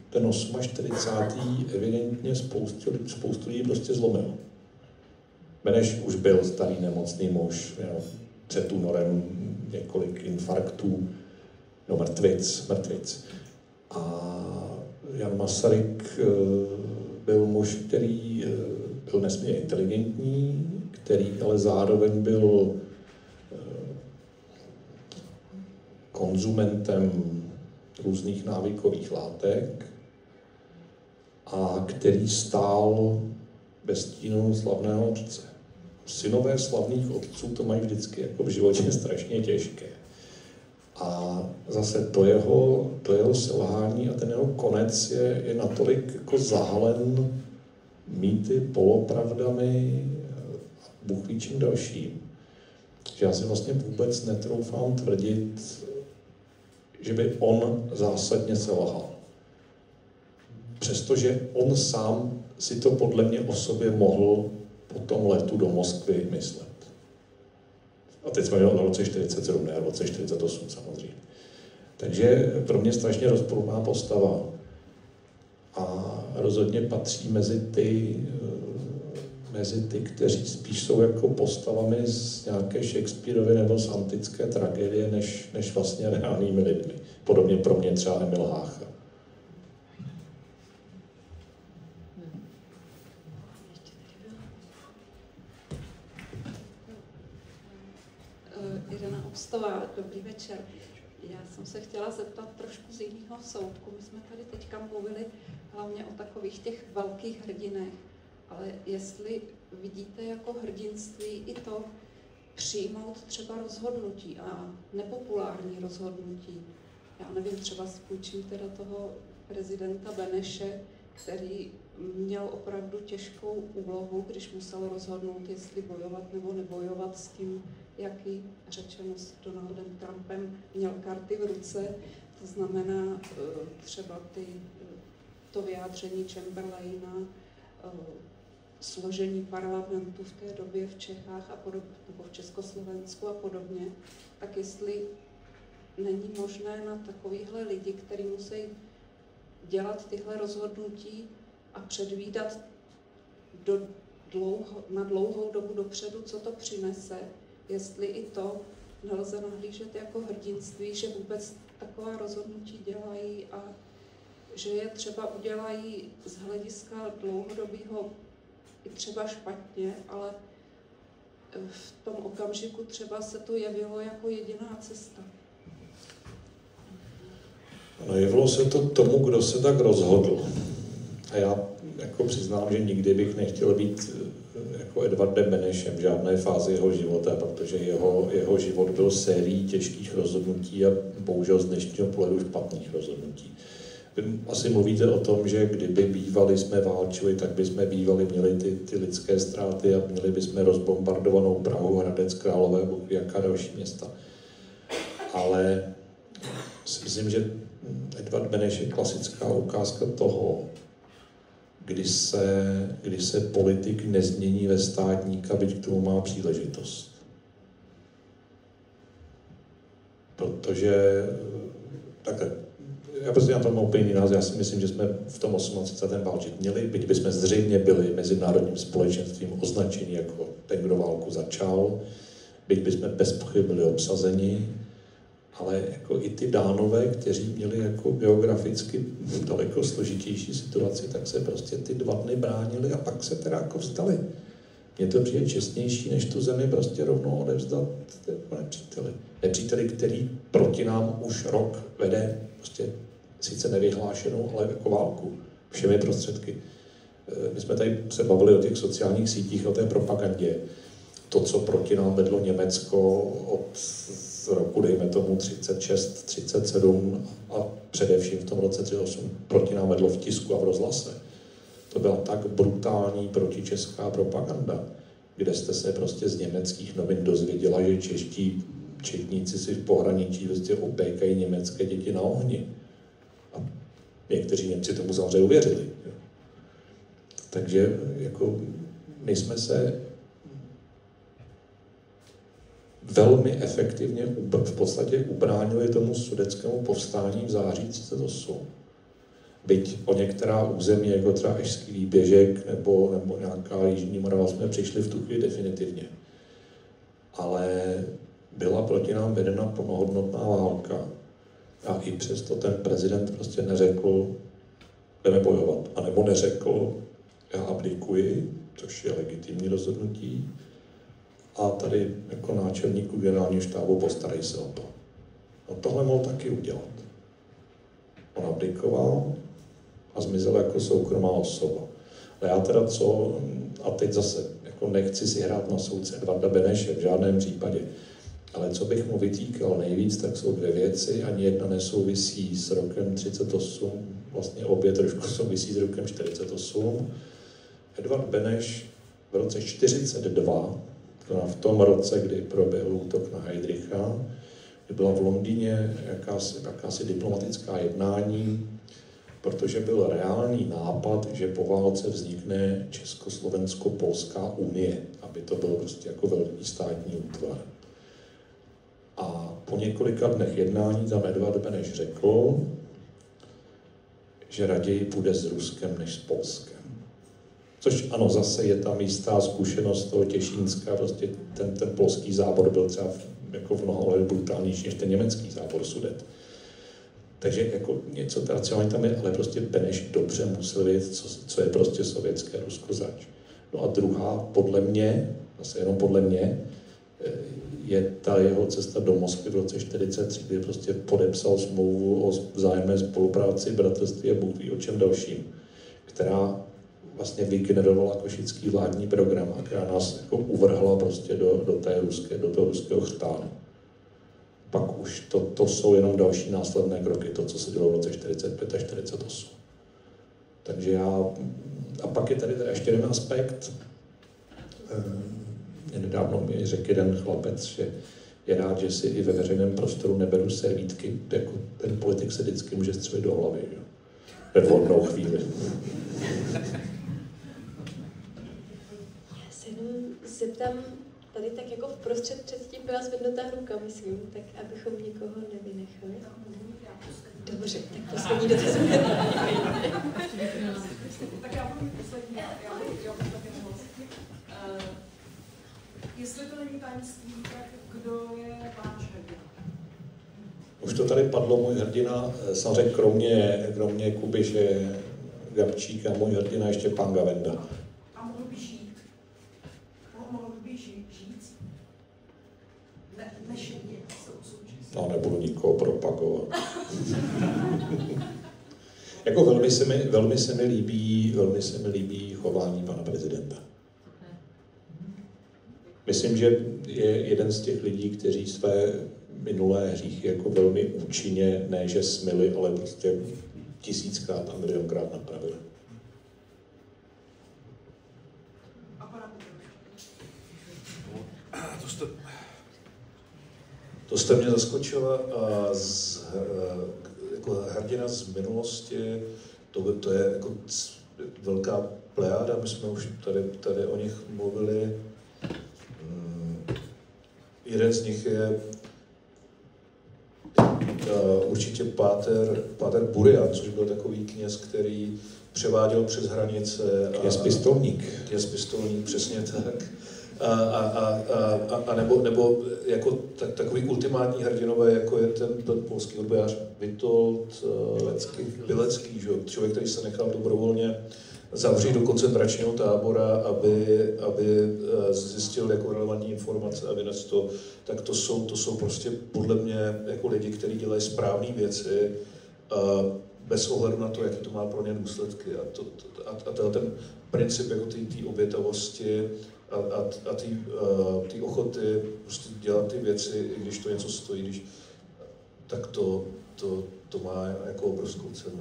ten 48. evidentně spoustu lidí prostě zlomil. Beneš už byl starý nemocný muž, před únorem několik infarktů, mrtvic. A Jan Masaryk byl muž, který byl nesmírně inteligentní, který ale zároveň byl konzumentem různých návykových látek a který stál ve stínu slavného otce. Synové slavných otců to mají vždycky jako v životě strašně těžké. A zase to jeho selhání a ten jeho konec je natolik jako zahalen mýty, polopravdami a Bůh ví čím dalším, že já si vlastně vůbec netroufám tvrdit, že by on zásadně selhal. Přestože on sám si to podle mě o sobě mohl po tom letu do Moskvy myslet. A teď jsme měli na roce 47, ne v roce 48 samozřejmě. Takže pro mě strašně rozporná postava. A rozhodně patří mezi ty, kteří spíš jsou jako postavami z nějaké Shakespeareovy nebo z antické tragédie, než vlastně reálnými lidmi. Podobně pro mě třeba Emil Hácha. Irena Obstová, dobrý večer. Já jsem se chtěla zeptat trošku z jiného soudku. My jsme tady teďka mluvili hlavně o takových těch velkých hrdinech, ale jestli vidíte jako hrdinství i to přijmout třeba rozhodnutí a nepopulární rozhodnutí. Já nevím, třeba spůjčím teda toho prezidenta Beneše, který měl opravdu těžkou úlohu, když musel rozhodnout, jestli bojovat nebo nebojovat s tím, jaký, řečeno s Donaldem Trumpem, měl karty v ruce. To znamená třeba to vyjádření Chamberlaina, složení parlamentu v té době v Čechách a podobně, nebo v Československu a podobně. Tak jestli není možné na takovýhle lidi, kteří musí dělat tyhle rozhodnutí a předvídat na dlouhou dobu dopředu, co to přinese, jestli i to nelze nahlížet jako hrdinství, že vůbec taková rozhodnutí dělají a že je třeba udělají z hlediska dlouhodobého i třeba špatně, ale v tom okamžiku třeba se to jevilo jako jediná cesta. No, jevilo se to tomu, kdo se tak rozhodl. A já jako přiznám, že nikdy bych nechtěl být jako Edvardem Benešem v žádné fázi jeho života, protože jeho život byl sérií těžkých rozhodnutí a bohužel z dnešního pohledu špatných rozhodnutí. Vy asi mluvíte o tom, že kdyby bývali jsme válčili, tak bychom bývali měli ty lidské ztráty a měli bychom rozbombardovanou Prahu, Hradec Králové, jaká další města. Ale si myslím, že Edvard Beneš je klasická ukázka toho, kdy se politik nezmění ve státníka, byť k tomu má příležitost. Protože takhle, já prostě na tom mám úplně jiný názor. Já si myslím, že jsme v tom 38. válčit měli, byť bychom zřejmě byli mezinárodním společenstvím označeni jako ten, kdo válku začal, byť bychom bez pochyby byli obsazeni, ale jako i ty Dánové, kteří měli jako geograficky daleko složitější situaci, tak se prostě ty 2 dny bránili a pak se teda jako vstali. Mně to přijde čestnější, než tu zemi prostě rovnou odevzdat jako nepříteli, který proti nám už rok vede prostě sice nevyhlášenou, ale jako válku všemi prostředky. My jsme tady se bavili o těch sociálních sítích, o té propagandě. To, co proti nám vedlo Německo od v roku, dejme tomu 36, 37 a především v tom roce 38 proti nám vedlo v tisku a v rozhlase. To byla tak brutální protičeská propaganda, kde jste se prostě z německých novin dozvěděla, že čeští četníci si v pohraničí prostě opékají německé děti na ohni. A někteří Němci tomu samozřejmě uvěřili. Takže jako my jsme se velmi efektivně v podstatě ubránili tomu sudetskému povstání v září 38. Byť o některá území, jako třeba Ešský výběžek nebo nějaká Jižní Morava, jsme přišli v tu chvíli definitivně. Ale byla proti nám vedena plnohodnotná válka. A i přesto ten prezident prostě neřekl, jdeme bojovat. A nebo neřekl, já abdikuji, což je legitimní rozhodnutí. A tady jako náčelníku generálního štábu postarej se o to. No tohle mohl taky udělat. On abdikoval a zmizel jako soukromá osoba. Ale já teda co, a teď zase, jako nechci si hrát na soudce Edvarda Beneše v žádném případě, ale co bych mu vytýkal nejvíc, tak jsou dvě věci, ani jedna nesouvisí s rokem 38, vlastně obě trošku souvisí s rokem 48. Edvard Beneš v roce 42, v tom roce, kdy proběhl útok na Heydricha, kdy byla v Londýně jakási diplomatická jednání, protože byl reálný nápad, že po válce vznikne Československo-Polská unie, aby to byl prostě jako velký státní útvar. A po několika dnech jednání tam Edvard Beneš řekl, že raději půjde s Ruskem než s Polskem. Což ano, zase je tam jistá zkušenost toho Těšínska, prostě ten polský zábor byl třeba jako v mnoha ohledech brutálnější než ten německý zábor Sudet. Takže jako něco racionální tam je, ale prostě Beneš dobře musel vědět, co je prostě sovětské Rusko zač. No a druhá, podle mě, zase jenom podle mě, je ta jeho cesta do Moskvy v roce 1943, kdy prostě podepsal smlouvu o vzájemné spolupráci, bratrství a Bůh ví o čem dalším, která vlastně vygenerovala košický vládní program a která nás jako uvrhla prostě do toho ruského chřtánu. Pak už to jsou jenom další následné kroky, to, co se dělo v roce 45 a 48. Takže a pak je tady ještě jeden aspekt. Nedávno mi řekl jeden chlapec, že je rád, že si i ve veřejném prostoru neberu servítky, jako ten politik se vždycky může střelit do hlavy, jo? Ve vhodnou chvíli. Já se jenom zeptám, tady tak jako vprostřed předtím byla zvednutá ruka, myslím, tak abychom nikoho nevynechali. Dobře, tak poslední dotaz. Tak já budu poslední. Jestli to není tajemství, tak kdo je váš hrdina? Už to tady padlo, můj hrdina, samozřejmě kromě Kubiše Gabčíka, můj hrdina ještě pan Gavenda. A mohl by žít? Mohl by žít? Nešedně s tou součástí. No, nebudu nikoho propagovat. Jako velmi se mi líbí chování pana prezidenta. Myslím, že je jeden z těch lidí, kteří své minulé hříchy jako velmi účinně, ne že smyli, ale prostě 1000krát a milionkrát napravili. To jste mě zaskočila jako hrdina z minulosti, to je jako velká plejáda, my jsme už tady o nich mluvili. Jeden z nich je určitě páter Burian, což byl takový kněz, který převáděl přes hranice. Je pistolník. Je pistolník, přesně tak. A nebo jako takový ultimátní hrdinové, jako je ten polský odbojář Witold Pilecký, člověk, který se nechal dobrovolně zavřít do koncentračního tábora, aby zjistil jako relevantní informace a vynesl to, tak to jsou prostě podle mě jako lidi, kteří dělají správné věci. bez ohledu na to, jaký to má pro ně důsledky. A ten princip jako té obětavosti a té ochoty prostě dělat ty věci, i když to něco stojí, tak to má jako obrovskou cenu.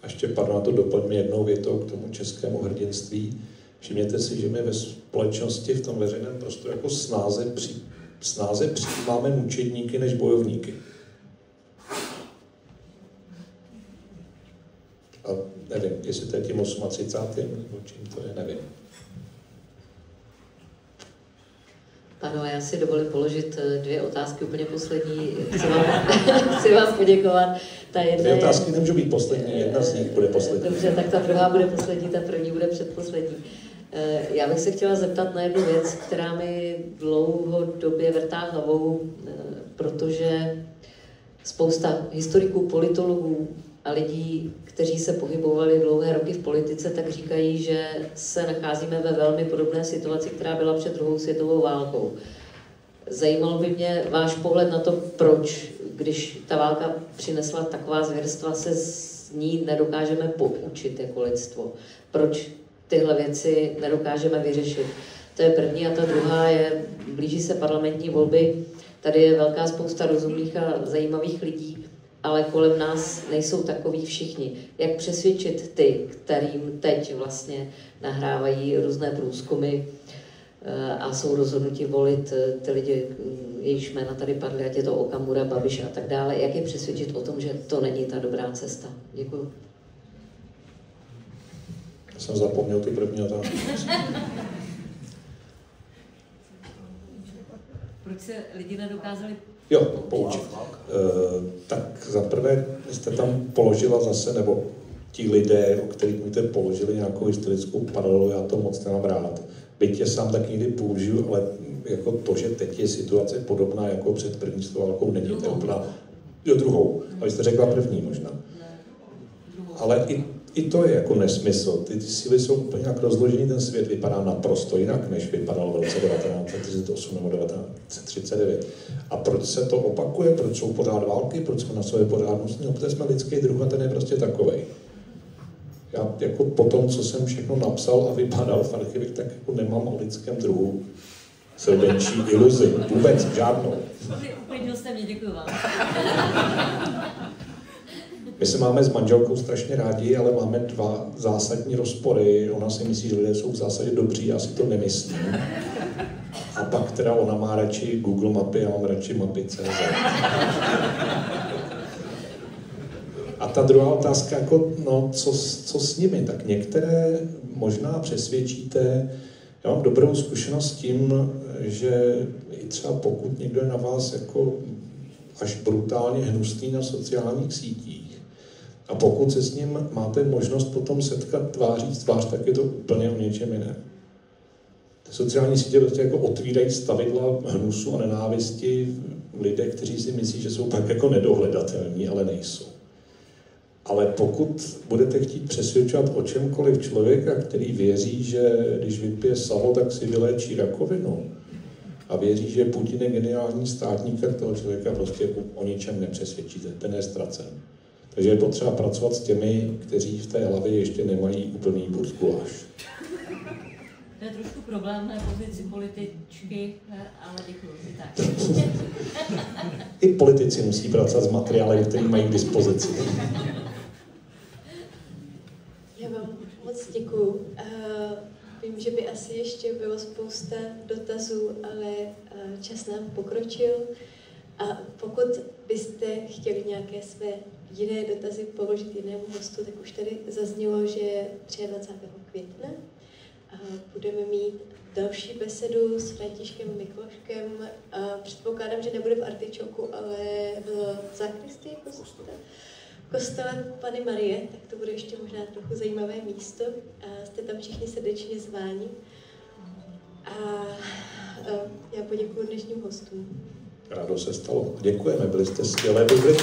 A ještě na to doplňme jednou větou k tomu českému hrdinství. Všimněte si, že my ve společnosti v tom veřejném prostoru jako snáze přijímáme mučedníky než bojovníky. A nevím, jestli to je tím 38. nebo čím to je, nevím. Pánové, já si dovolím položit 2 otázky, úplně poslední. Chci vám poděkovat. Ta jedna 2 otázky nemůžou být poslední, jedna z nich bude poslední. Dobře, tak ta druhá bude poslední, ta první bude předposlední. Já bych se chtěla zeptat na jednu věc, která mi dlouhodobě vrtá hlavou, protože spousta historiků, politologů a lidí, kteří se pohybovali dlouhé roky v politice, tak říkají, že se nacházíme ve velmi podobné situaci, která byla před druhou světovou válkou. Zajímalo by mě váš pohled na to, proč, když ta válka přinesla taková zvěrstva, se z ní nedokážeme poučit jako lidstvo. Proč tyhle věci nedokážeme vyřešit. To je první. A ta druhá je, blíží se parlamentní volby, tady je velká spousta rozumných a zajímavých lidí, ale kolem nás nejsou takoví všichni. Jak přesvědčit ty, kterým teď vlastně nahrávají různé průzkumy a jsou rozhodnuti volit ty lidi, jejichž jména tady padly, ať je to Okamura, Babiš a tak dále. Jak je přesvědčit o tom, že to není ta dobrá cesta? Děkuji. Já jsem zapomněl tu první otázku. Proč se lidi nedokázali poučit. Tak zaprvé jste tam položila zase, nebo ti lidé, o kterých mluvíte, položili nějakou historickou paralelu, já to moc nemám rád. Byť je sám tak někdy použiju, ale jako to, že teď je situace podobná jako před první světovou válkou, není to úplná. Druhou. A vy jste řekla první možná. Ale i to je jako nesmysl. Ty síly jsou úplně jak rozložený, ten svět vypadá naprosto jinak, než vypadal v roce 1938 nebo 1939. A proč se to opakuje? Proč jsou pořád války? Proč jsme na sobě pořád nosní? No, protože jsme lidský druh a ten je prostě takovej. Já jako po tom, co jsem všechno napsal a vypadal v archivech, tak jako nemám o lidském druhu sebemenší iluzi. Vůbec žádnou. Uklidnil jste mě, děkuji vám. My se máme s manželkou strašně rádi, ale máme 2 zásadní rozpory. Ona si myslí, že lidé jsou v zásadě dobří, já si to nemyslím. A pak teda ona má radši Google mapy, já mám radši mapy.cz. A ta druhá otázka, jako, no, co s nimi? Tak některé možná přesvědčíte. Já mám dobrou zkušenost s tím, že i třeba pokud někdo je na vás jako až brutálně hnusný na sociálních sítích, a pokud se s ním máte možnost potom setkat tváří v tvář, tak je to úplně o něčem jiném. Ty sociální sítě prostě jako otvírají stavidla hnusu a nenávisti lidé, kteří si myslí, že jsou pak jako nedohledatelní, ale nejsou. Ale pokud budete chtít přesvědčovat o čemkoliv člověka, který věří, že když vypije salo, tak si vyléčí rakovinu, a věří, že Putin je geniální státník, tak toho člověka prostě o ničem nepřesvědčíte, ten je ztracen. Takže je potřeba pracovat s těmi, kteří v té hlavě ještě nemají úplný burguláš. To je trošku problém na pozici političky, ale děkuji. Tak. I politici musí pracovat s materiály, který mají k dispozici. Já vám moc děkuju. Vím, že by asi ještě bylo spousta dotazů, ale čas nám pokročil. A pokud byste chtěli nějaké své jiné dotazy položit jinému hostu, tak už tady zaznělo, že 23. května budeme mít další besedu s Františkem Mikloškem. Předpokládám, že nebude v Artičoku, ale v zakristii kostele Panny Marie, tak to bude ještě možná trochu zajímavé místo. Jste tam všichni srdečně zváni. A já poděkuji dnešním hostům. Rádo se stalo. Děkujeme, byli jste skvělé, dobré.